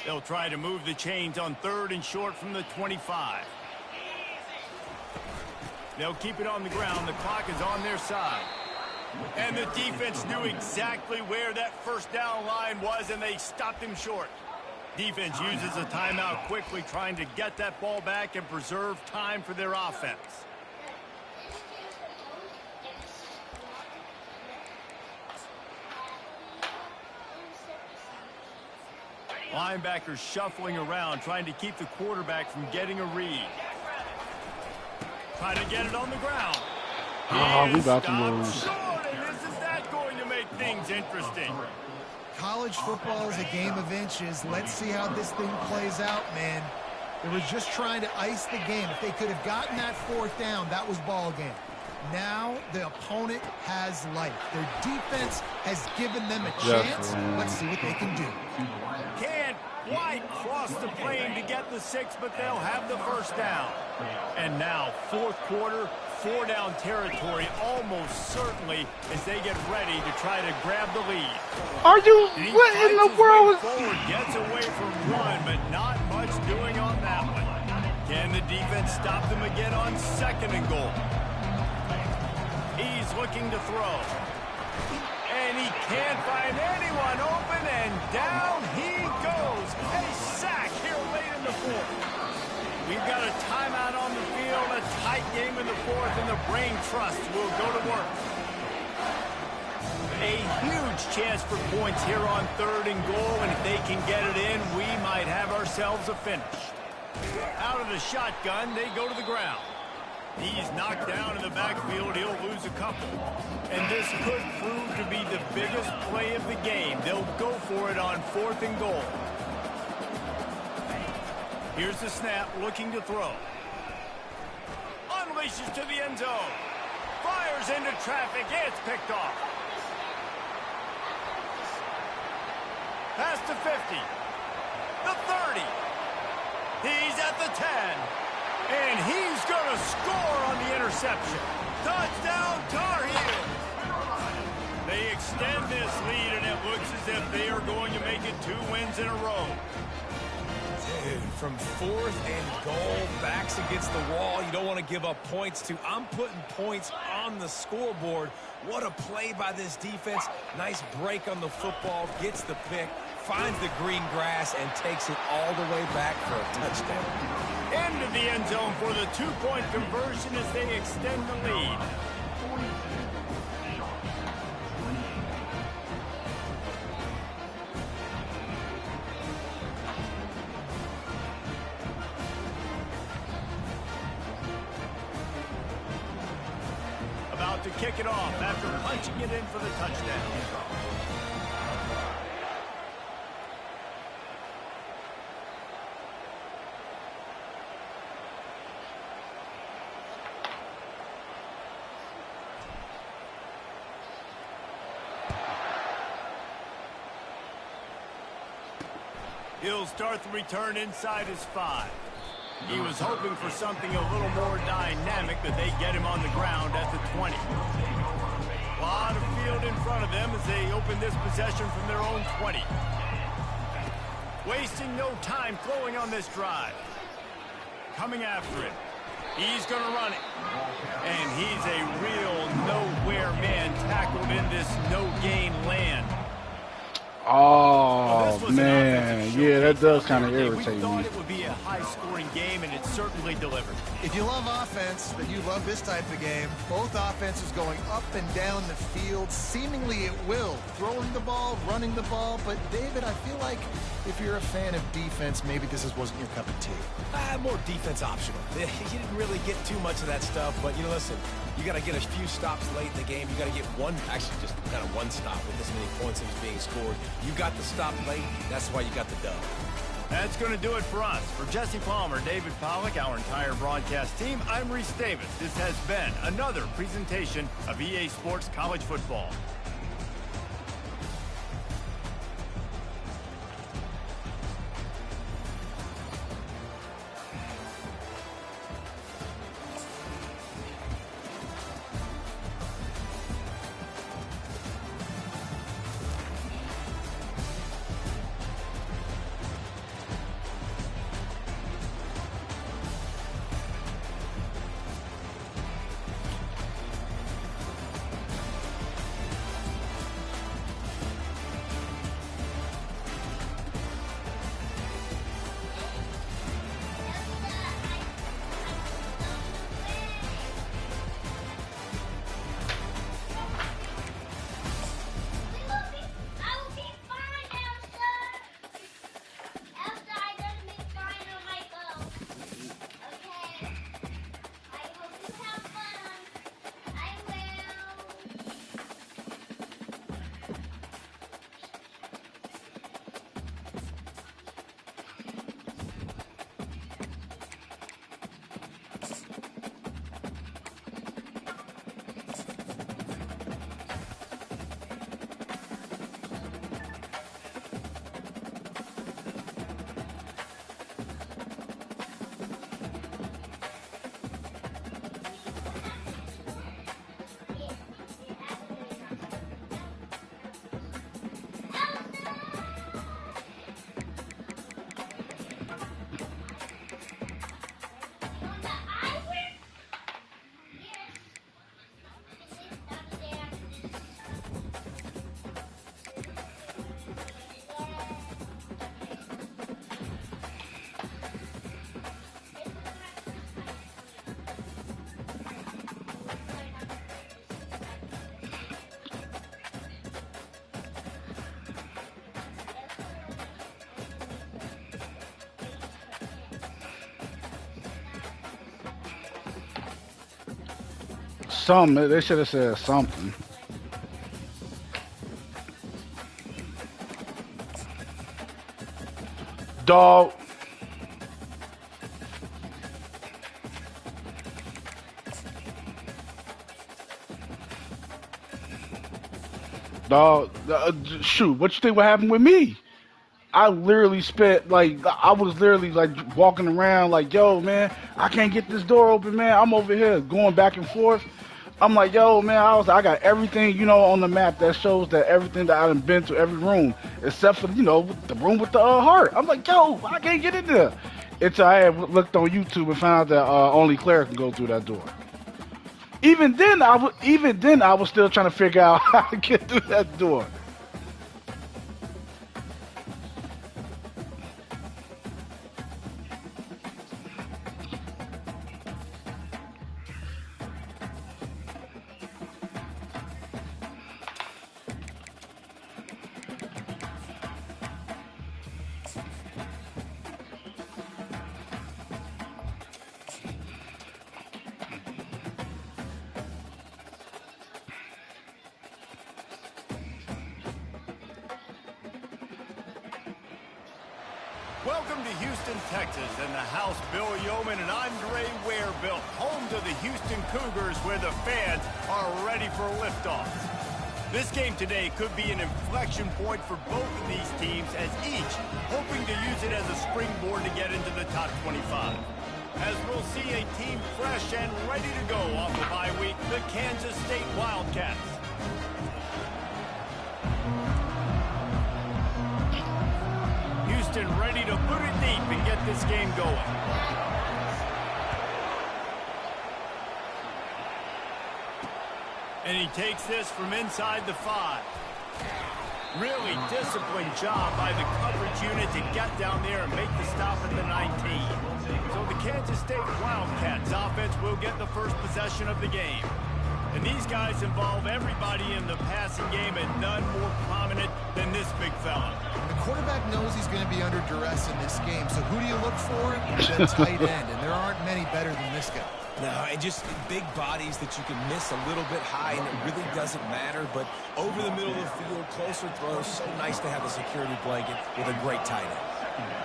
They'll try to move the chains on 3rd and short from the 25. They'll keep it on the ground. The clock is on their side. And the defense knew exactly where that first down line was, and they stopped him short. Defense uses a timeout quickly, trying to get that ball back and preserve time for their offense. Linebackers shuffling around, trying to keep the quarterback from getting a read. Trying to get it on the ground. Oh, we about to lose. Is that going to make things interesting? College football is a game of inches. Let's see how this thing plays out, man. They were just trying to ice the game. If they could have gotten that 4th down, that was ball game. Now the opponent has life. Their defense has given them a chance. Let's see what they can do. Can't quite cross the plane to get the 6, but they'll have the first down. And now, 4th quarter, 4-down territory almost certainly as they get ready to try to grab the lead. Are you? What in the world? Forward gets away from 1, but not much doing on that one. Can the defense stop them again on 2nd and goal? He's looking to throw. And he can't find anyone open, and down he goes. A sack here late in the fourth. We've got a timeout on the field, a tight game in the fourth, and the Brain Trust will go to work. A huge chance for points here on 3rd and goal, and if they can get it in, we might have ourselves a finish. Out of the shotgun, they go to the ground. He's knocked down in the backfield. He'll lose a couple. And this could prove to be the biggest play of the game. They'll go for it on 4th and goal. Here's the snap, looking to throw. Unleashes to the end zone. Fires into traffic. It's picked off. Past the 50. The 30. He's at the 10. And he's going to score on the interception. Touchdown, Tar Heels. They extend this lead, and it looks as if they are going to make it 2 wins in a row. Dude, from 4th and goal, backs against the wall. You don't want to give up points to. I'm putting points on the scoreboard. What a play by this defense. Nice break on the football, gets the pick, finds the green grass, and takes it all the way back for a touchdown. Into the end zone for the 2-point conversion as they extend the lead. About to kick it off after punching it in for the touchdown. He'll start the return inside his 5. He was hoping for something a little more dynamic, but they get him on the ground at the 20. A lot of field in front of them as they open this possession from their own 20. Wasting no time throwing on this drive. Coming after it. He's going to run it. And he's a real nowhere man tackled in this no-gain land. Oh, man. Yeah, that does kind of irritate me. We thought it would be a high-scoring game, and it certainly delivered. If you love offense, then you love this type of game. Both offenses going up and down the field, seemingly at will. Throwing the ball, running the ball. But, David, I feel like if you're a fan of defense, maybe this wasn't your cup of tea. More defense optional. You didn't really get too much of that stuff, but, you know, listen, you got to get a few stops late in the game. You got to get one, actually just kind of one stop with this many points that was being scored. You got the stop late. That's why you got the dub. That's going to do it for us. For Jesse Palmer, David Pollack, our entire broadcast team, I'm Reese Davis. This has been another presentation of EA Sports College Football. something. They should have said something. Dog. Dog. Shoot, what you think what happened with me? I literally spent, like, I was literally, like, walking around like, yo, man, I can't get this door open, man. I'm over here going back and forth. I'm like, yo, man, I got everything, you know, on the map that shows that everything that I've been to every room, except for, you know, the room with the heart. I'm like, yo, I can't get in there. Until I had looked on YouTube and found that only Claire can go through that door. Even then, I was still trying to figure out how to get through that door. Welcome to Houston, Texas, and the house Bill Yeoman and Andre Ware built, home to the Houston Cougars, where the fans are ready for liftoff. This game today could be an inflection point for both of these teams, as each hoping to use it as a springboard to get into the top 25. As we'll see a team fresh and ready to go off the bye week, the Kansas State Wildcats. Houston ready to put it deep and get this game going. And he takes this from inside the 5. Really disciplined job by the coverage unit to get down there and make the stop at the 19. So the Kansas State Wildcats offense will get the first possession of the game. And these guys involve everybody in the passing game, and none more prominent than this big fella. The quarterback knows he's going to be under duress in this game, so who do you look for? The tight end, and there aren't many better than this guy. No, and just big bodies that you can miss a little bit high, and it really doesn't matter. But over the middle of the field, closer throws, so nice to have a security blanket with a great tight end.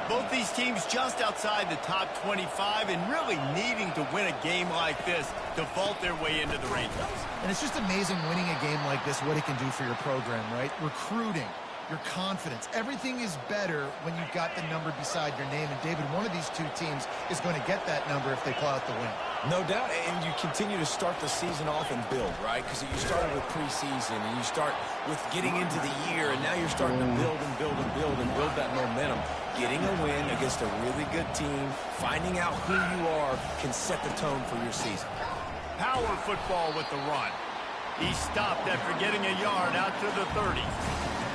Both these teams just outside the top 25 and really needing to win a game like this to vault their way into the rankings. And it's just amazing winning a game like this, what it can do for your program, right? Recruiting, your confidence, everything is better when you've got the number beside your name. And David, one of these two teams is going to get that number if they pull out the win. No doubt, and you continue to start the season off and build, right? Because you started with preseason, and you start with getting into the year, and now you're starting to build and build and build and build that momentum. Getting a win against a really good team, finding out who you are, can set the tone for your season. Power football with the run. He stopped after getting a yard out to the 30.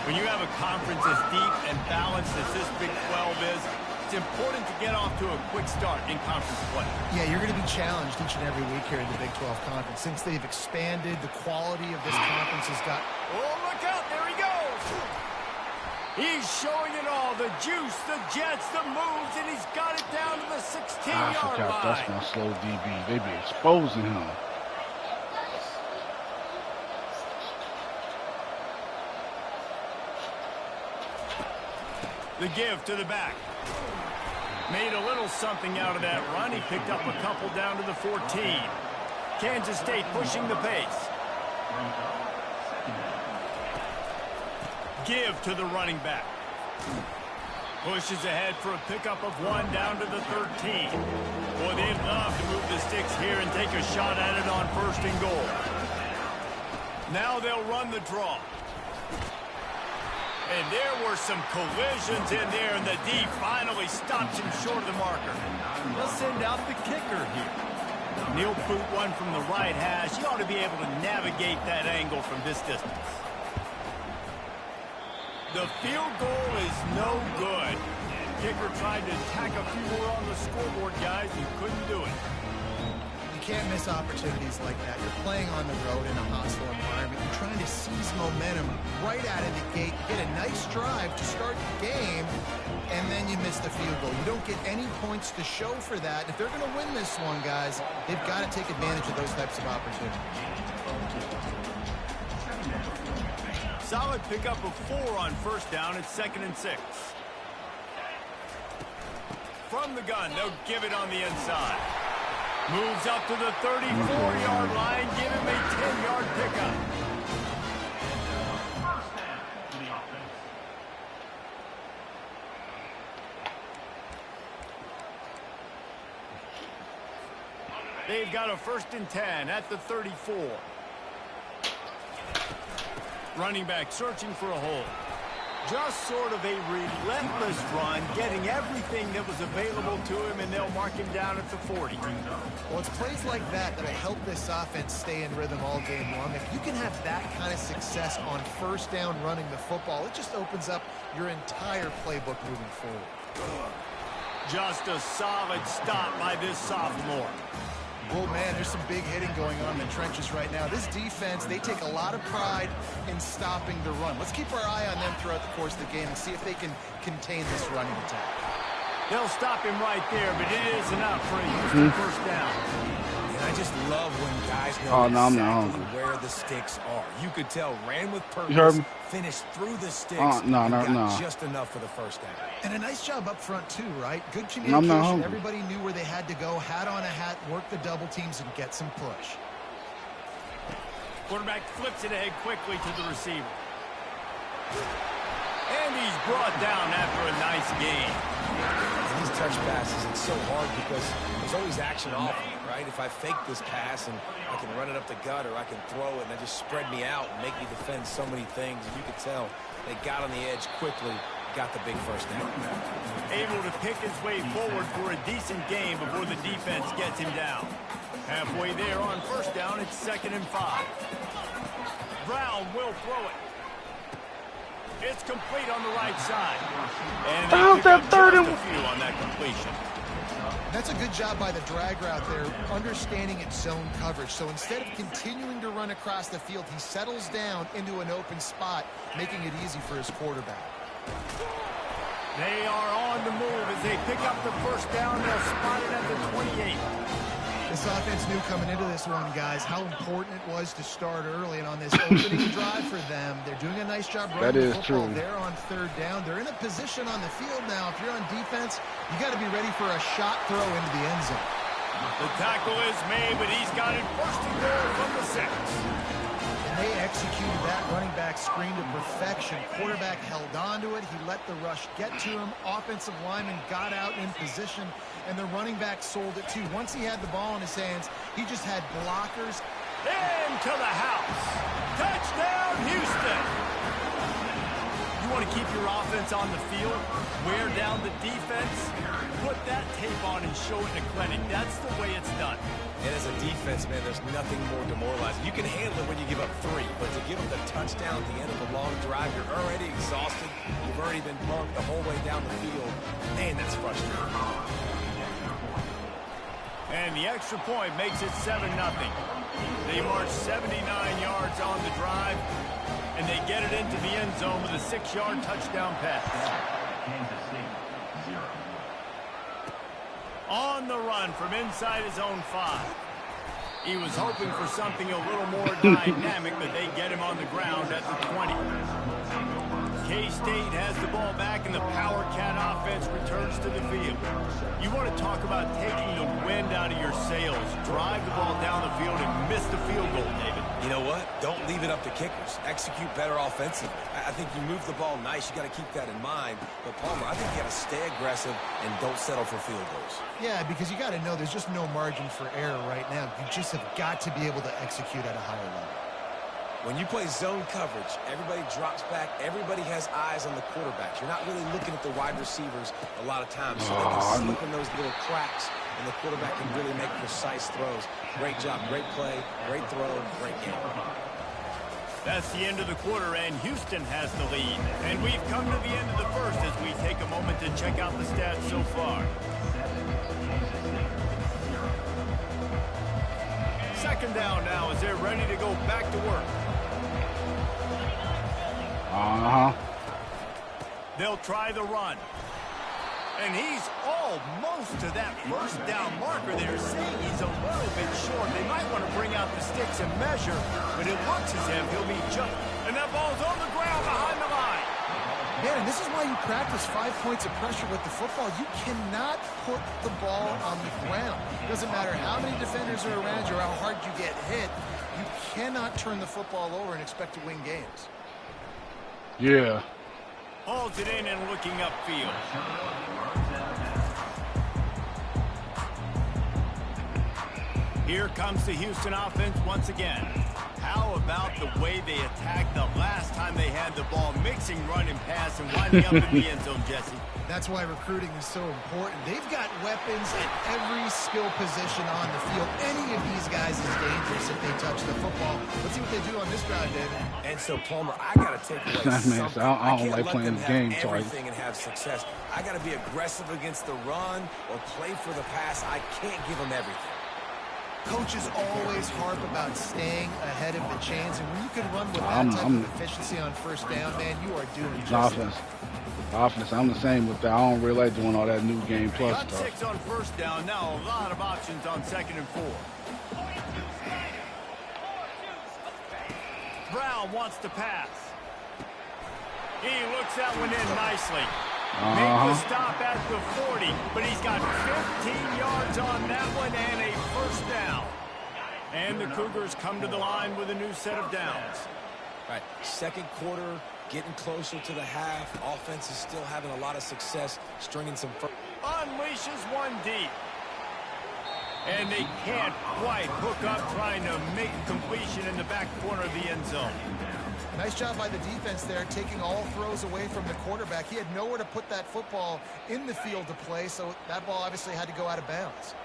When you have a conference as deep and balanced as this Big 12 is, it's important to get off to a quick start in conference play. Yeah, you're going to be challenged each and every week here in the Big 12 Conference. Since they've expanded, the quality of this conference has got... Oh, look out, there he goes! He's showing it all, the juice, the jets, the moves, and he's got it down to the 16-yard line. That's my slow DB. They be exposing him. The give to the back. Made a little something out of that run. He picked up a couple down to the 14. Kansas State pushing the pace. Give to the running back. Pushes ahead for a pickup of 1 down to the 13. Boy, they'd love to move the sticks here and take a shot at it on 1st and goal. Now they'll run the draw. And there were some collisions in there, and the D finally stops him short of the marker. They'll send out the kicker here. He'll boot one from the right hash. He ought to be able to navigate that angle from this distance. The field goal is no good. Kicker tried to tack a few more on the scoreboard, guys, and couldn't do it. can't miss opportunities like that. You're playing on the road in a hostile environment. You're trying to seize momentum right out of the gate, get a nice drive to start the game, and then you miss the field goal. You don't get any points to show for that. If they're going to win this one, guys, they've got to take advantage of those types of opportunities. Solid pickup of 4 on first down at 2nd and 6. From the gun, they'll give it on the inside. Moves up to the 34-yard line, give him a 10-yard pickup. They've got a 1st and 10 at the 34. Running back searching for a hole. Just sort of a relentless run, getting everything that was available to him, and they'll mark him down at the 40. Well, it's plays like that that'll help this offense stay in rhythm all game long. If you can have that kind of success on first down running the football, it just opens up your entire playbook moving forward. Just a solid stop by this sophomore. Oh, man, there's some big hitting going on in the trenches right now. This defense, they take a lot of pride in stopping the run. Let's keep our eye on them throughout the course of the game and see if they can contain this running attack. They'll stop him right there, but it is enough for a Houston first down. And I just love when guys know exactly where the sticks are. You could tell, ran with purpose, finished through the sticks, got just enough for the first down. And a nice job up front, too, right? Good communication. Everybody knew where they had to go, hat on a hat, work the double teams, and get some push. Quarterback flips it ahead quickly to the receiver. And he's brought down after a nice gain. And these touch passes, it's so hard because there's always action off of it, right? If I fake this pass and I can run it up the gut or I can throw it and they just spread me out and make me defend so many things. And you could tell they got on the edge quickly, got the big first down. Able to pick his way forward for a decent game before the defense gets him down. Halfway there on first down, it's 2nd and 5. Brown will throw it. It's complete on the right side. And they pick up just a few on that completion. That's a good job by the drag route there, understanding its zone coverage. So instead of continuing to run across the field, he settles down into an open spot, making it easy for his quarterback. They are on the move as they pick up the first down. They'll spot it at the 28. This offense knew coming into this one, guys, how important it was to start early. And on this opening drive for them, they're doing a nice job running the football. They're on 3rd down. They're in a position on the field now. If you're on defense, you got to be ready for a shot throw into the end zone. The tackle is made, but he's got it 1st and goal from the 6. And they executed that running back screen to perfection. Quarterback held on to it. He let the rush get to him. Offensive lineman got out in position, and the running back sold it too. Once he had the ball in his hands, he just had blockers. Into the house. Touchdown, Houston. You want to keep your offense on the field, wear down the defense, put that tape on and show it in a clinic. That's the way it's done. And as a defense, man, there's nothing more demoralizing. You can handle it when you give up 3, but to give up the touchdown at the end of a long drive, you're already exhausted. You've already been bumped the whole way down the field. Man, that's frustrating. And the extra point makes it 7-0. They march 79 yards on the drive, and they get it into the end zone with a 6-yard touchdown pass. On the run from inside his own 5. He was hoping for something a little more dynamic, but they get him on the ground at the 20. K-State has the ball back, and the Power Cat offense returns to the field. You want to talk about taking the wind out of your sails. Drive the ball down the field and miss the field goal, David. You know what? Don't leave it up to kickers. Execute better offensively. I think you move the ball nice. You got to keep that in mind. But, Palmer, I think you got to stay aggressive and don't settle for field goals. Yeah, because you got to know there's just no margin for error right now. You just have got to be able to execute at a higher level. When you play zone coverage, everybody drops back. Everybody has eyes on the quarterbacks. You're not really looking at the wide receivers a lot of times, so they can slip in those little cracks, and the quarterback can really make precise throws. Great job, great play, great throw, great game. That's the end of the quarter, and Houston has the lead. And we've come to the end of the first as we take a moment to check out the stats so far. second down now as they're ready to go back to work. They'll try the run. And he's almost to that first down marker. They're saying he's a little bit short. They might want to bring out the sticks and measure, but it looks as if he'll be just. And that ball's on the ground behind the line. Man, and this is why you practice 5 points of pressure with the football. You cannot put the ball on the ground. It doesn't matter how many defenders are around you or how hard you get hit. You cannot turn the football over and expect to win games. Yeah. Hauls it in and looking upfield. Here comes the Houston offense once again. How about the way they attacked the last time they had the ball, mixing run and pass and winding up in the end zone, Jesse? That's why recruiting is so important. They've got weapons at every skill position on the field. Any of these guys is dangerous if they touch the football. Let's see what they do on this drive, David. And so, Palmer, I got to take away Man, something. I don't can't like let playing them this have game twice. everything and have success. I got to be aggressive against the run or play for the pass. I can't give them everything. Coaches always harp about staying ahead of the chains, and when you can run with that type of efficiency on first down, man, you are doing just Offense, I'm the same with that. I don't really like doing all that new game plus Got stuff. 6 on first down. Now a lot of options on 2nd and 4. Brown wants to pass. He looks that one in nicely. Make the stop at the 40, but he's got 15 yards on that one and a first down. And the Cougars come to the line with a new set of downs. All right, second quarter, getting closer to the half. Offense is still having a lot of success stringing some. Unleashes one deep. And they can't quite hook up trying to make completion in the back corner of the end zone. Nice job by the defense there, taking all throws away from the quarterback. He had nowhere to put that football in the field to play, so that ball obviously had to go out of bounds.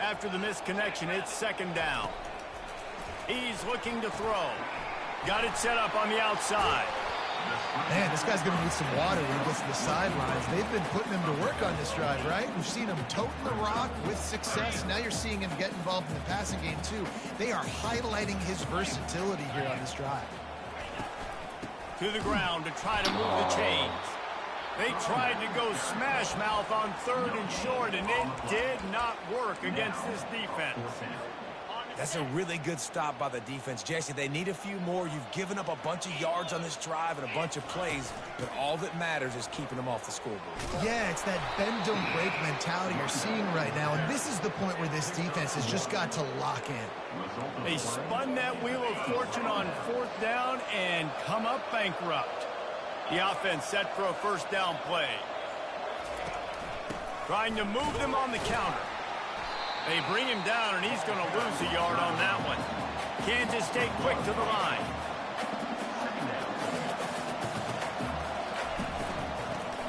After the misconnection, it's 2nd down. He's looking to throw. Got it set up on the outside. Man, this guy's going to need some water when he gets to the sidelines. They've been putting him to work on this drive, right? We've seen him toting the rock with success. Now you're seeing him get involved in the passing game, too. They are highlighting his versatility here on this drive. To the ground to try to move the chains. They tried to go smash mouth on 3rd and short, and it did not work against this defense. That's a really good stop by the defense. Jesse, they need a few more. You've given up a bunch of yards on this drive and a bunch of plays, but all that matters is keeping them off the scoreboard. Yeah, it's that bend don't break mentality you're seeing right now, and this is the point where this defense has just got to lock in. They spun that wheel of fortune on 4th down and come up bankrupt. The offense set for a first down play. Trying to move them on the counter. They bring him down, and he's going to lose a yard on that one. Kansas State quick to the line.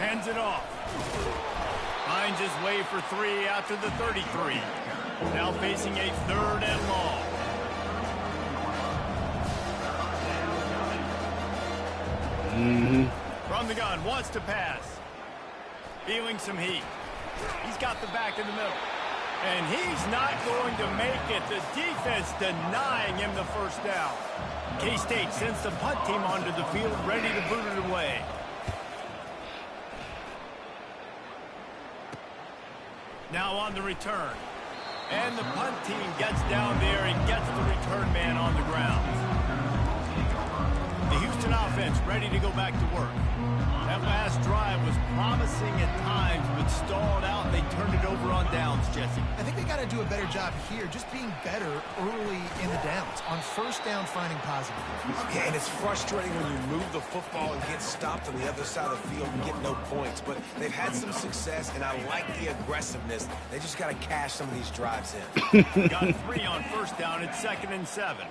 Hands it off. Finds his way for 3 out to the 33. Now facing a 3rd and long. From the gun, wants to pass. Feeling some heat. He's got the back in the middle. And he's not going to make it. The defense denying him the first down. K-State sends the punt team onto the field, ready to boot it away. Now on the return. And the punt team gets down there and gets the return man on the ground. The Houston offense ready to go back to work. That last drive was promising at times, but stalled out, and they turned it over on downs, Jesse. I think they got to do a better job here, just being better early in the downs. On first down, finding positive. Yeah, and it's frustrating when you move the football and get stopped on the other side of the field and get no points. But they've had some success, and I like the aggressiveness. They just got to cash some of these drives in. Got 3 on first down at 2nd and 7.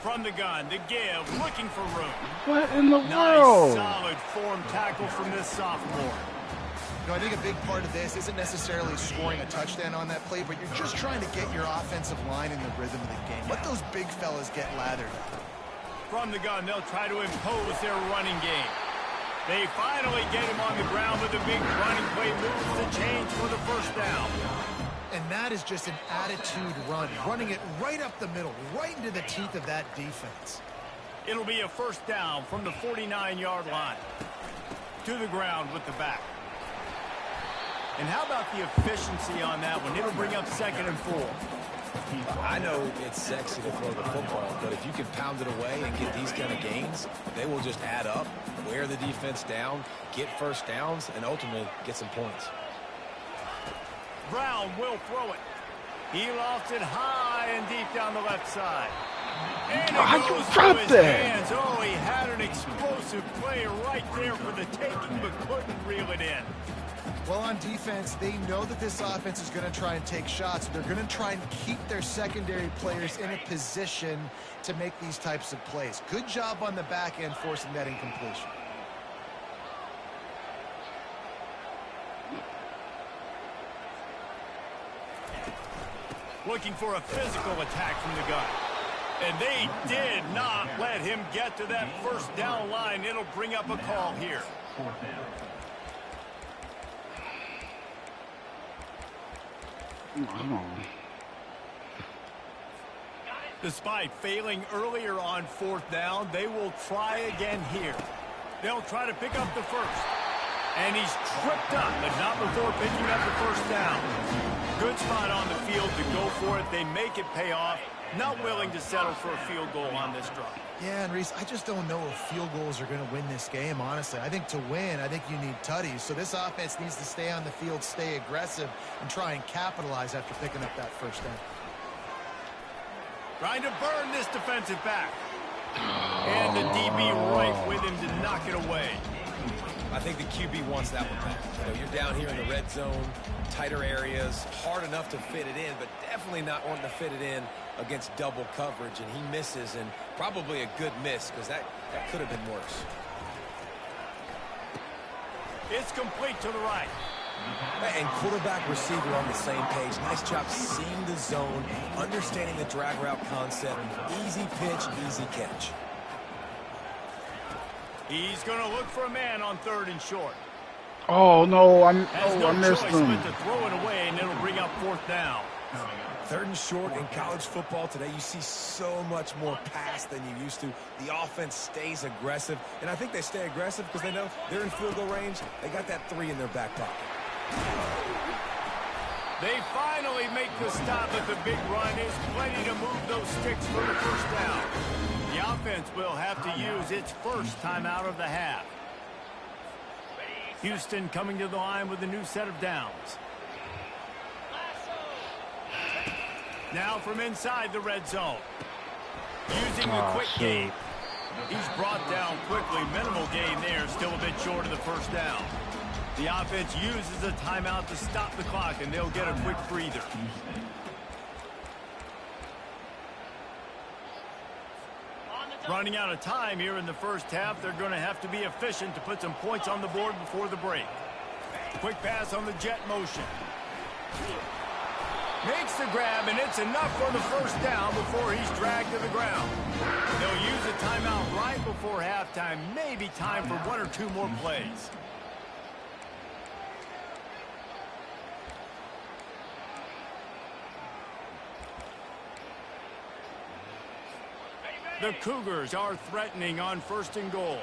From the gun, the give, looking for room. What in the Nice, world? solid form tackle from this sophomore. You know, I think a big part of this isn't necessarily scoring a touchdown on that play, but you're just trying to get your offensive line in the rhythm of the game. Let those big fellas get lathered. From the gun, they'll try to impose their running game. They finally get him on the ground with a big running play, moves the change for the first down. And that is just an attitude run, running it right up the middle, right into the teeth of that defense. It'll be a first down from the 49-yard line. To the ground with the back. And how about the efficiency on that one? It'll bring up 2nd and 4. I know it's sexy to throw the football, but if you can pound it away and get these kind of gains, they will just add up, wear the defense down, get first downs, and ultimately get some points. Brown will throw it. He lofts it high and deep down the left side. And How'd it you goes drop to his that? hands. Oh, he had an explosive play right there for the taking, but couldn't reel it in. Well, on defense, they know that this offense is going to try and take shots. They're going to try and keep their secondary players in a position to make these types of plays. Good job on the back end forcing that incompletion. Looking for a physical attack from the gun. And they did not let him get to that first down line. It'll bring up a call here. Despite failing earlier on 4th down, they will try again here. They'll try to pick up the first. And he's tripped up, but not before picking up the first down. Good spot on the field to go for it. They make it pay off. Not willing to settle for a field goal on this drive. Yeah, and Reese, I just don't know if field goals are going to win this game, honestly. I think to win, I think you need tutties. So this offense needs to stay on the field, stay aggressive, and try and capitalize after picking up that first down. Trying to burn this defensive back. And the DB right with him to knock it away. I think the QB wants that one back. You know, you're down here in the red zone, tighter areas, hard enough to fit it in, but definitely not wanting to fit it in against double coverage, and he misses, and probably a good miss because that could have been worse. It's complete to the right. And quarterback receiver on the same page. Nice job seeing the zone, understanding the drag route concept. Easy pitch, easy catch. He's going to look for a man on 3rd and short. Oh no, I no missed choice him. but to throw it away, and it'll bring up 4th down. 3rd and short in college football today, you see so much more pass than you used to. The offense stays aggressive, and I think they stay aggressive because they know they're in field goal range. They got that 3 in their back pocket. They finally make the stop at the big run. Is plenty to move those sticks for the first down. The offense will have to use its first timeout of the half. Houston coming to the line with a new set of downs. Now from inside the red zone. Using the quick game. He's brought down quickly. Minimal gain there. Still a bit short of the first down. The offense uses a timeout to stop the clock, and they'll get a quick breather. Running out of time here in the first half. They're going to have to be efficient to put some points on the board before the break. Quick pass on the jet motion. Makes the grab, and it's enough for the first down before he's dragged to the ground. They'll use a timeout right before halftime. Maybe time for 1 or 2 more plays. The Cougars are threatening on 1st and goal.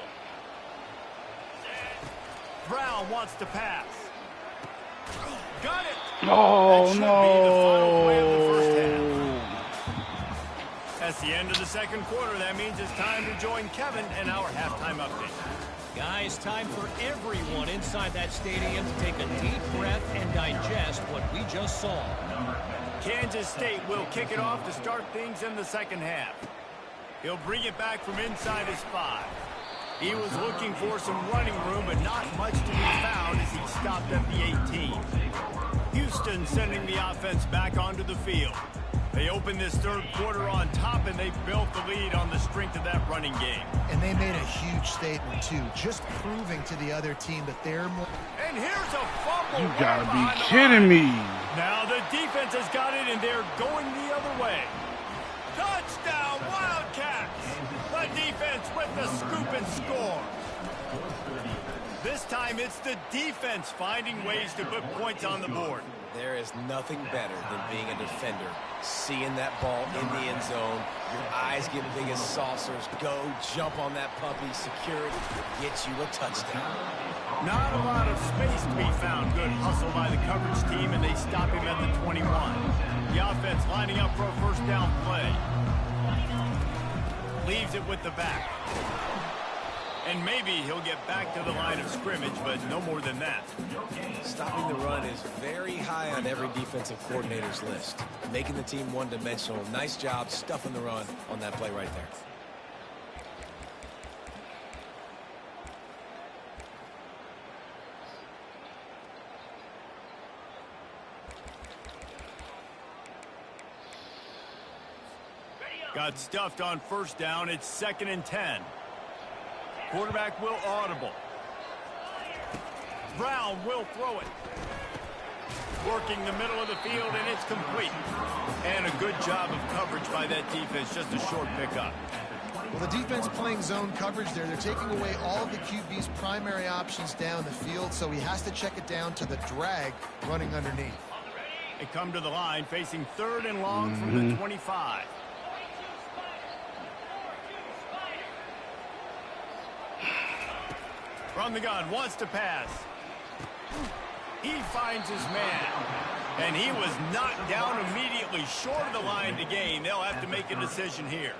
Brown wants to pass. Got it. Oh, That should no. be the final play of the first half. That's the end of the 2nd quarter. That means it's time to join Kevin in our halftime update. Guys, time for everyone inside that stadium to take a deep breath and digest what we just saw. Kansas State will kick it off to start things in the 2nd half. He'll bring it back from inside his 5. He was looking for some running room, but not much to be found as he stopped at the 18. Houston sending the offense back onto the field. They opened this 3rd quarter on top, and they built the lead on the strength of that running game. And they made a huge statement, too, just proving to the other team that they're more... And here's a fumble. You gotta be kidding me. Now the defense has got it, and they're going the other way. Touchdown, Wildcats! The defense with the scoop and score. This time it's the defense finding ways to put points on the board. There is nothing better than being a defender, seeing that ball in the end zone, your eyes get big as saucers, go jump on that puppy, secure it, get you a touchdown. Not a lot of space to be found. Good hustle by the coverage team, and they stop him at the 21. The offense lining up for a first down play. Leaves it with the back. And maybe he'll get back to the line of scrimmage, but no more than that. Stopping the run is very high on every defensive coordinator's list. Making the team one-dimensional. Nice job stuffing the run on that play right there. Got stuffed on first down. It's 2nd and 10. Quarterback will audible. Brown will throw it. Working the middle of the field, and it's complete. And a good job of coverage by that defense. Just a short pickup. Well, the defense playing zone coverage there. They're taking away all of the QB's primary options down the field, so he has to check it down to the drag running underneath. They come to the line facing 3rd and long from the 25. From the gun, wants to pass. He finds his man. And he was knocked down immediately short of the line to gain. They'll have to make a decision here.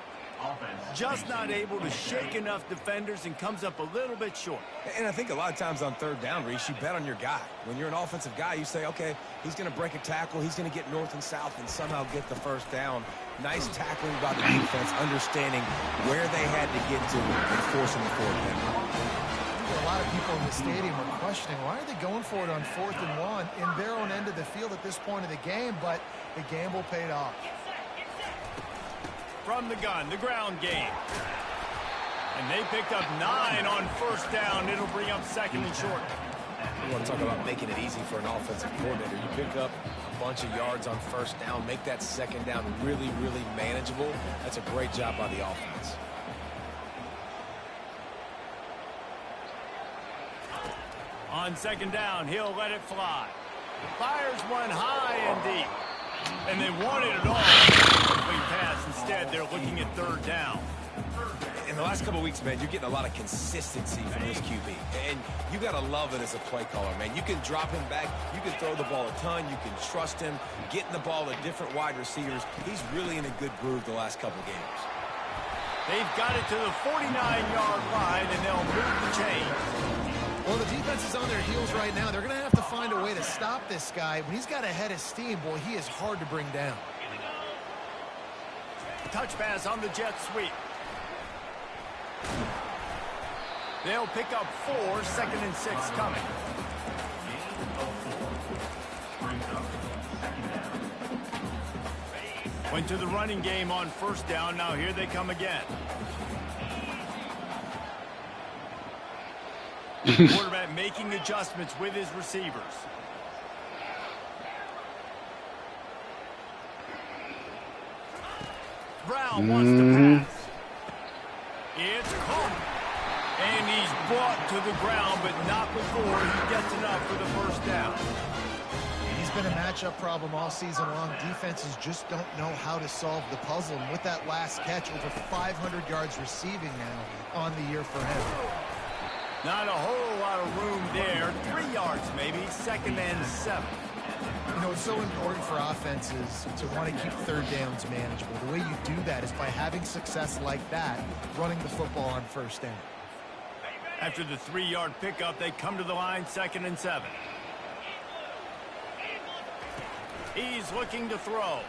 Just not able to shake enough defenders and comes up a little bit short. And I think a lot of times on 3rd down, Reese, you bet on your guy. When you're an offensive guy, you say, okay, he's going to break a tackle, he's going to get north and south and somehow get the first down. Nice tackling by the defense, understanding where they had to get to and forcing the 4th down. A lot of people in the stadium are questioning, why are they going for it on 4th and 1 in their own end of the field at this point of the game, but the gamble paid off. From the gun, the ground game. And they picked up 9 on first down. It'll bring up 2nd and short. You want to talk about making it easy for an offensive coordinator. You pick up a bunch of yards on first down, make that 2nd down really, really manageable. That's a great job by the offense. On 2nd down, he'll let it fly. Fires one high and deep. And they wanted it all. Complete pass. Instead, they're looking at 3rd down. In the last couple of weeks, man, you're getting a lot of consistency from this QB. And you got to love it as a play caller, man. You can drop him back. You can throw the ball a ton. You can trust him. Getting the ball to different wide receivers. He's really in a good groove the last couple of games. They've got it to the 49-yard line, and they'll move the chains. Well, the defense is on their heels right now. They're going to have to find a way to stop this guy. When he's got a head of steam, boy, he is hard to bring down. Touch pass on the jet sweep. They'll pick up 4, 2nd and 6 coming. Went to the running game on first down. Now here they come again. Quarterback making adjustments with his receivers. Brown wants to pass. It's caught. And he's brought to the ground, but not before he gets enough for the first down. He's been a matchup problem all season long. Defenses just don't know how to solve the puzzle. And with that last catch, over 500 yards receiving now on the year for him. Not a whole lot of room there. 3 yards maybe. 2nd and 7. You know, it's so important for offenses to want to keep 3rd downs manageable. The way you do that is by having success like that, running the football on first down. After the 3-yard pickup, they come to the line, 2nd and 7. He's looking to throw.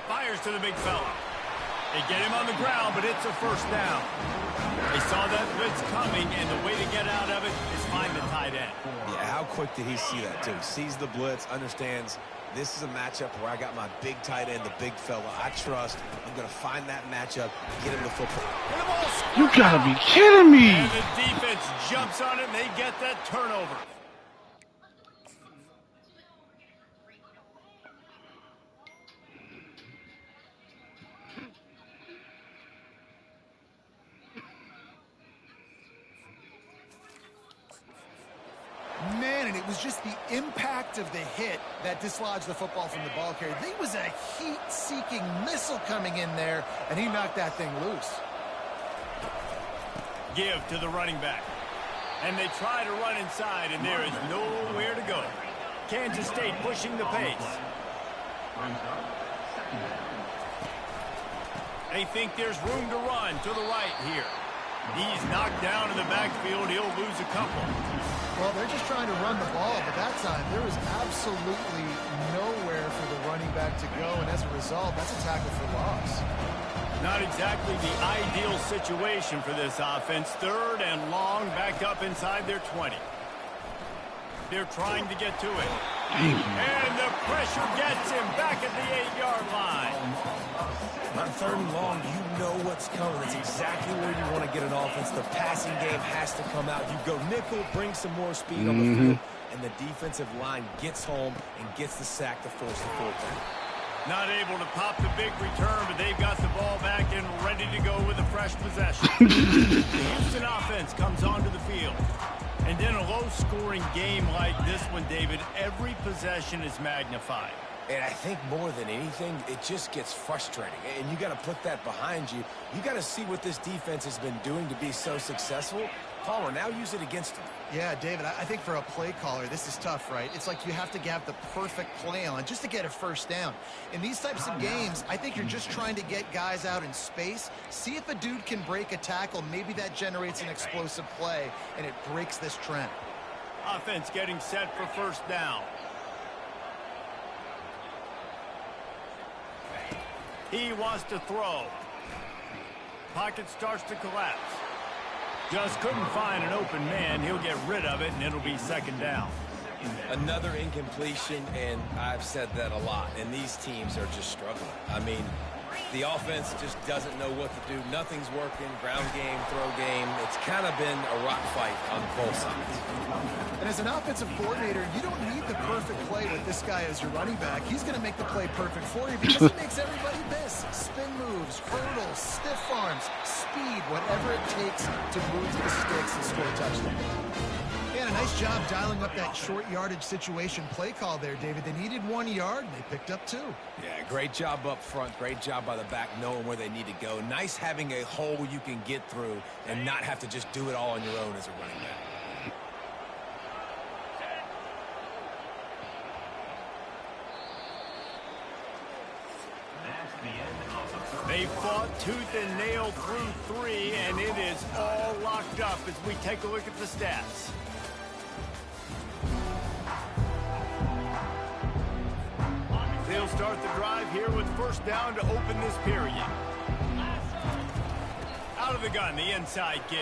Fires to the big fella. They get him on the ground, but it's a first down. They saw that blitz coming, and the way to get out of it is find the tight end. Yeah, how quick did he see that, too? Sees the blitz, understands this is a matchup where I got my big tight end, the big fella. I trust. I'm going to find that matchup, get him the football. You gotta be kidding me. And the defense jumps on it, and they get that turnover. was just the impact of the hit that dislodged the football from the ball carrier. There was a heat-seeking missile coming in there, and he knocked that thing loose. Give to the running back. And they try to run inside, and there is nowhere to go. Kansas State pushing the pace. They think there's room to run to the right here. He's knocked down in the backfield. He'll lose a couple. Well, they're just trying to run the ball, but that time there was absolutely nowhere for the running back to go, and as a result, that's a tackle for loss. Not exactly the ideal situation for this offense. 3rd and long, back up inside their 20. They're trying to get to it. And the pressure gets him back at the 8-yard line. On 3rd and long, you know what's coming. That's exactly where you want to get an offense. The passing game has to come out. You go nickel, bring some more speed on the field, and the defensive line gets home and gets the sack to force the 4th down. Not able to pop the big return, but they've got the ball back and ready to go with a fresh possession. The Houston offense comes onto the field. And in a low-scoring game like this one, David, every possession is magnified. And I think more than anything, it just gets frustrating. And you got to put that behind you. You got to see what this defense has been doing to be so successful. Palmer, now use it against them. Yeah, David, I think for a play caller, this is tough, right? It's like you have to have the perfect play on just to get a first down. In these types of games, I think you're just trying to get guys out in space, see if a dude can break a tackle. Maybe that generates an explosive play, and it breaks this trend. Offense getting set for first down. He wants to throw. Pocket starts to collapse. Just couldn't find an open man. He'll get rid of it, and it'll be 2nd down. Another incompletion, and I've said that a lot, and these teams are just struggling. I mean, the offense just doesn't know what to do. Nothing's working. Ground game, throw game. It's kind of been a rock fight on both sides. And as an offensive coordinator, you don't need the perfect play with this guy as your running back. He's going to make the play perfect for you because he makes everybody miss. Spin moves, hurdles, stiff arms, speed, whatever it takes to move to the sticks and score a touchdown. Yeah, a nice job dialing up that short yardage situation play call there, David. They needed 1 yard, and they picked up 2. Yeah, great job up front. Great job by the back knowing where they need to go. Nice having a hole you can get through and not have to just do it all on your own as a running back. They fought tooth and nail through 3, and it is all locked up as we take a look at the stats. They'll start the drive here with first down to open this period. Out of the gun, the inside give.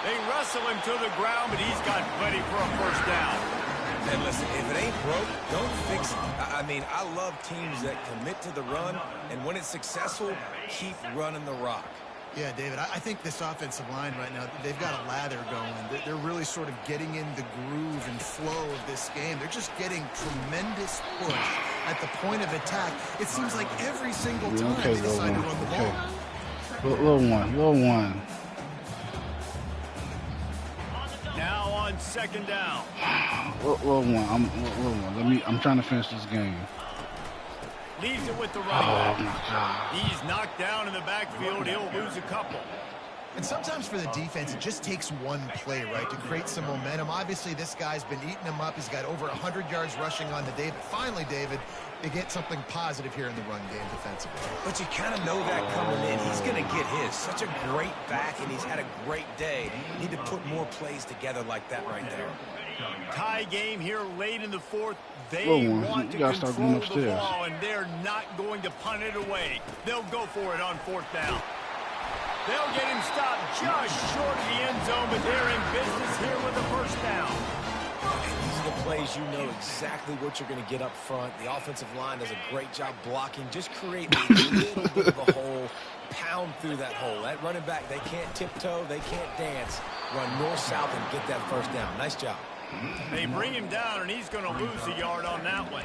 They wrestle him to the ground, but he's got plenty for a first down. And listen, if it ain't broke, don't fix it. I mean, I love teams that commit to the run, and when it's successful, keep running the rock. Yeah, David, I think this offensive line right now, they've got a lather going. They're really sort of getting in the groove and flow of this game. They're just getting tremendous push at the point of attack. It seems like every single time they decide to run the ball. Little one. Now on 2nd down. Little one. I'm trying to finish this game. Leaves it with the running back. Oh, my God. He's knocked down in the backfield. He'll lose a couple. And sometimes for the defense, it just takes one play, right, to create some momentum. Obviously, this guy's been eating them up. He's got over 100 yards rushing on the day. But finally, David, they get something positive here in the run game defensively. But you kind of know that coming in. He's going to get his. Such a great back, and he's had a great day. Need to put more plays together like that right there. Tie game here late in the 4th. They want to gotta start control going the upstairs. ball, and they're not going to punt it away. They'll go for it on 4th down. They'll get him stopped just short of the end zone, but they're in business here with a first down. These are the plays you know exactly what you're going to get up front. The offensive line does a great job blocking. Just create a little bit of a hole, pound through that hole. That running back, they can't tiptoe, they can't dance. Run north-south and get that first down. Nice job. They bring him down, and he's going to lose a yard on that one.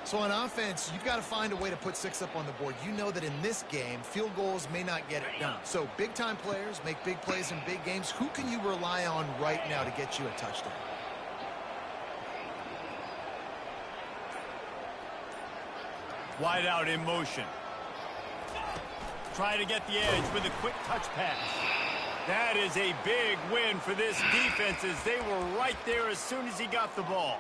So on offense, you've got to find a way to put 6 up on the board. You know that in this game, field goals may not get it done. So big-time players make big plays in big games. Who can you rely on right now to get you a touchdown? Wide out in motion. Try to get the edge with a quick touch pass. That is a big win for this defense as they were right there as soon as he got the ball.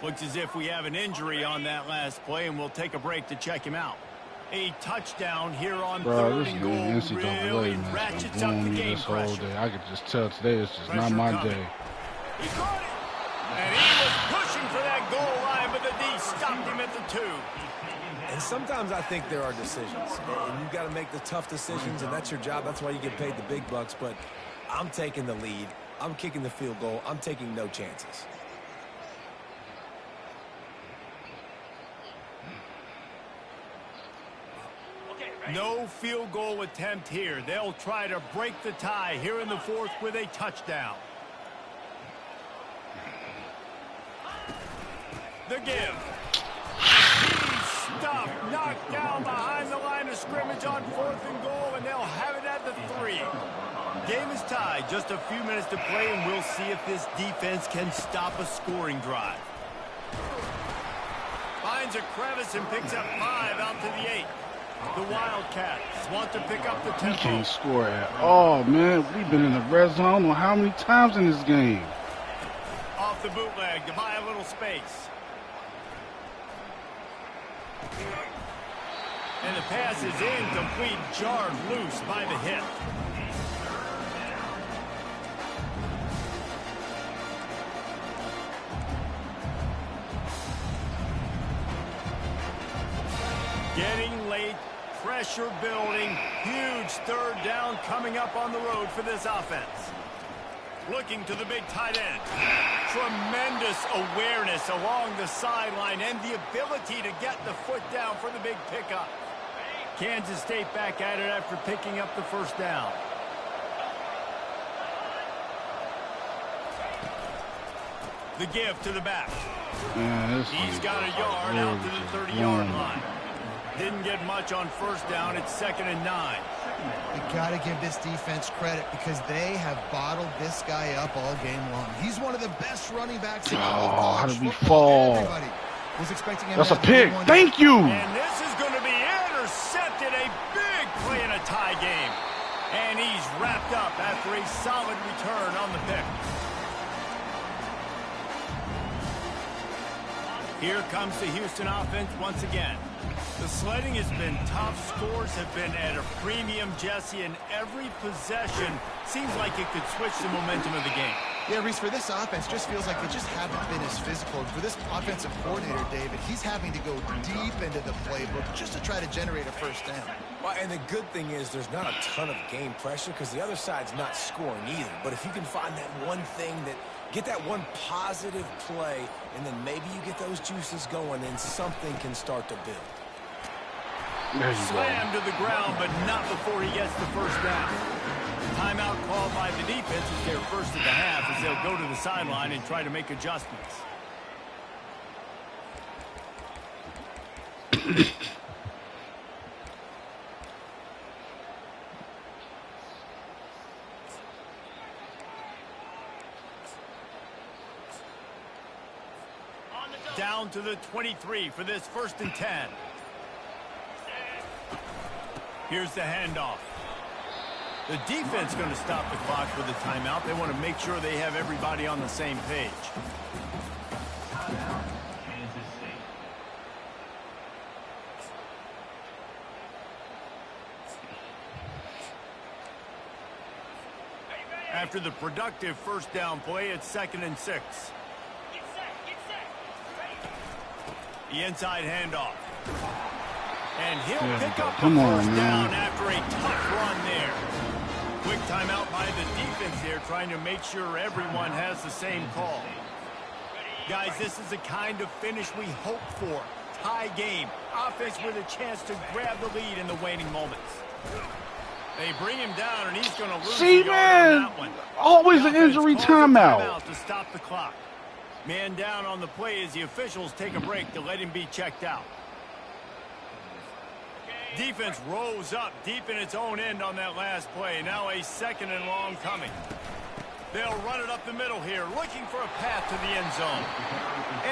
Looks as if we have an injury on that last play, and we'll take a break to check him out. A touchdown here on third and goal really ratchets up the game pressure. I could just tell today is just not my day. He caught it, and he was pushing for that goal line, but the D stopped him at the 2. And sometimes I think there are decisions, and you've got to make the tough decisions, and that's your job. That's why you get paid the big bucks. But I'm taking the lead. I'm kicking the field goal. I'm taking no chances. No field goal attempt here. They'll try to break the tie here in the 4th with a touchdown. The give. He's stopped, knocked down behind the line of scrimmage on 4th and goal, and they'll have it at the 3. Game is tied. Just a few minutes to play, and we'll see if this defense can stop a scoring drive. Finds a crevice and picks up 5 out to the 8. The Wildcats want to pick up the tempo. He can't score at all, man. We've been in the red zone. I don't know how many times in this game. Off the bootleg to buy a little space. And the pass is incomplete, jarred loose by the hit. Getting late, pressure building, huge 3rd down coming up on the road for this offense. Looking to the big tight end. Tremendous awareness along the sideline and the ability to get the foot down for the big pickup. Kansas State back at it after picking up the 1st down. The give to the back. Man, he's got a yard out to the 30-yard line. Didn't get much on 1st down. It's 2nd and 9. You got to give this defense credit because they have bottled this guy up all game long. He's one of the best running backs in all of college how did we football. fall? Everybody was expecting him That's to a pick. have Thank you. And this is going to be intercepted. A big play in a tie game. And he's wrapped up after a solid return on the pick. Here comes the Houston offense once again. The sledding has been tough. Scores have been at a premium, Jesse, and every possession seems like it could switch the momentum of the game. Yeah, Reese, for this offense, just feels like they just haven't been as physical. For this offensive coordinator, David, he's having to go deep into the playbook just to try to generate a 1st down. Well, and the good thing is there's not a ton of game pressure because the other side's not scoring either. But if you can find that one thing that get that one positive play, and then maybe you get those juices going, and something can start to build. Slammed to the ground, but not before he gets the 1st down. Timeout called by the defense is their 1st of the half as they'll go to the sideline and try to make adjustments. Down to the 23 for this 1st and 10. Here's the handoff. The defense going to stop the clock with a timeout. They want to make sure they have everybody on the same page. After the productive 1st down play, it's 2nd and 6. The inside handoff. And he'll pick up the 1st down after a tough run there. Quick timeout by the defense there, trying to make sure everyone has the same call. Guys, this is the kind of finish we hope for. Tie game. Offense with a chance to grab the lead in the waning moments. They bring him down, and he's going to lose the yard on that one. Always an injury timeout. To stop the clock. Man down on the play as the officials take a break to let him be checked out. Defense rose up deep in its own end on that last play. Now a 2nd and long coming. They'll run it up the middle here, looking for a path to the end zone.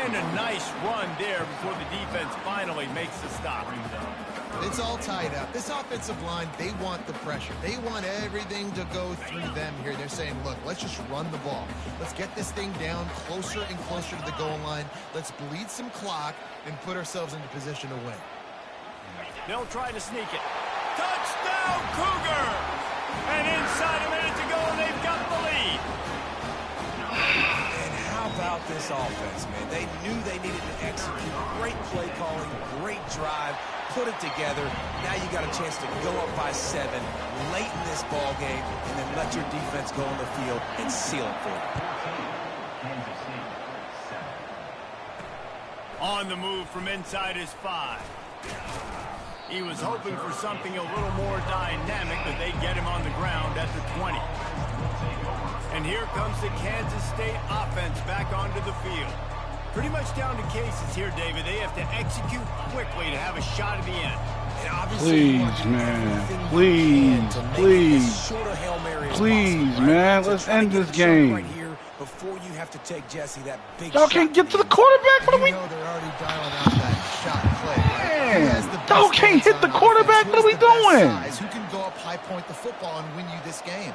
And a nice run there before the defense finally makes the stop. It's all tied up. This offensive line, they want the pressure. They want everything to go through them here. They're saying, look, let's just run the ball. Let's get this thing down closer and closer to the goal line. Let's bleed some clock and put ourselves into position to win. They'll try to sneak it. Touchdown, Cougar! And inside a minute to go, and they've got the lead. And how about this offense, man? They knew they needed to execute. Great play calling, great drive, put it together. Now you got a chance to go up by 7 late in this ball game, and then let your defense go on the field and seal it for you. On the move from inside his 5. He was hoping for something a little more dynamic, but they get him on the ground at the 20. And here comes the Kansas State offense back onto the field. Pretty much down to cases here, David. They have to execute quickly to have a shot at the end. And obviously, please, man. Please, man. Let's end this game. Right here before you have to take Jesse that big Y'all can't get to the quarterback? What are we? You know they're already dialing out that shot play. Man, y'all can't hit the quarterback. What are we doing? Who can go up high point the football and win you this game?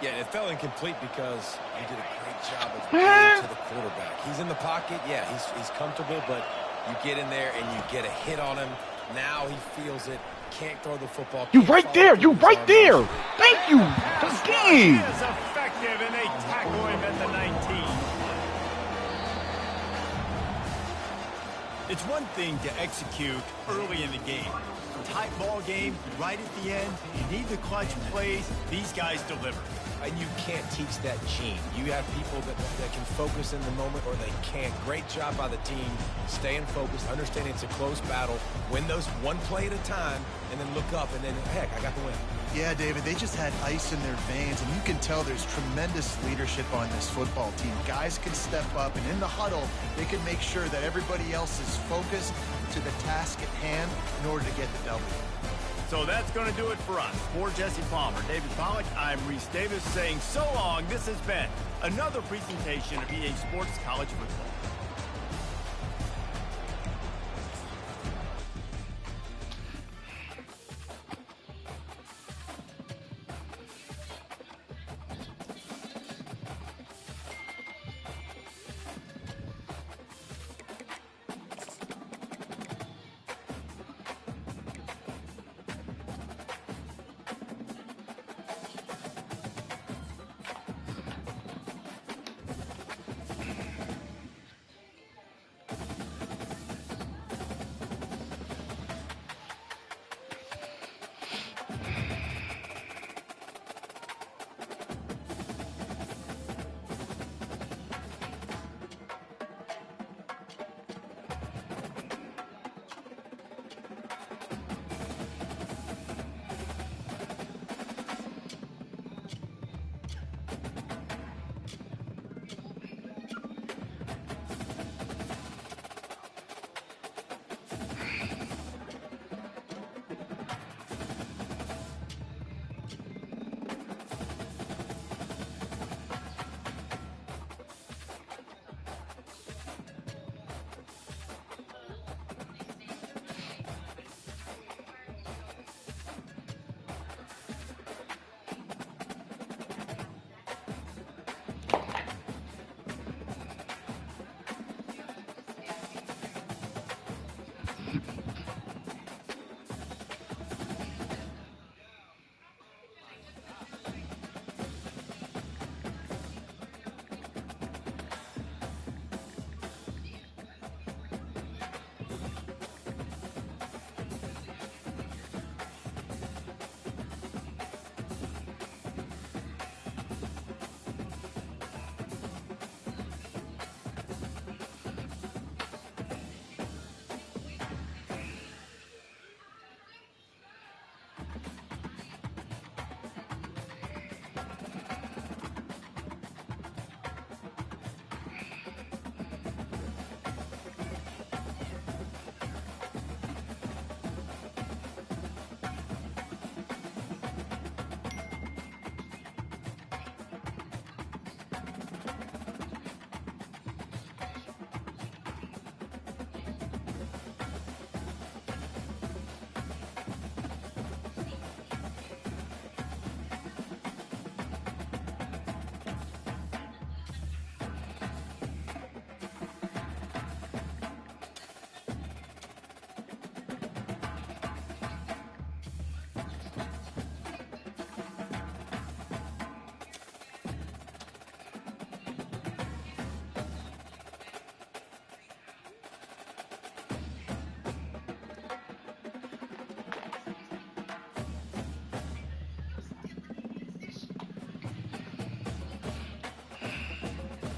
Yeah, it fell incomplete because he did a great job of getting to the quarterback. He's in the pocket. Yeah, he's comfortable, but you get in there and you get a hit on him. Now he feels it. Can't throw the football. You right there. You right there. Thank you. This game. He is effective, and they tackle him at the 19. It's one thing to execute early in the game. Tight ball game, right at the end. You need the clutch plays. These guys deliver. And you can't teach that gene. You have people that can focus in the moment or they can't. Great job by the team, staying focused, understanding it's a close battle, win those one play at a time, and then look up, and then, heck, I got the win. Yeah, David, they just had ice in their veins, and you can tell there's tremendous leadership on this football team. Guys can step up, and in the huddle, they can make sure that everybody else is focused to the task at hand in order to get the W. So that's going to do it for us. For Jesse Palmer, David Pollack, I'm Reese Davis saying so long. This has been another presentation of EA Sports College Football.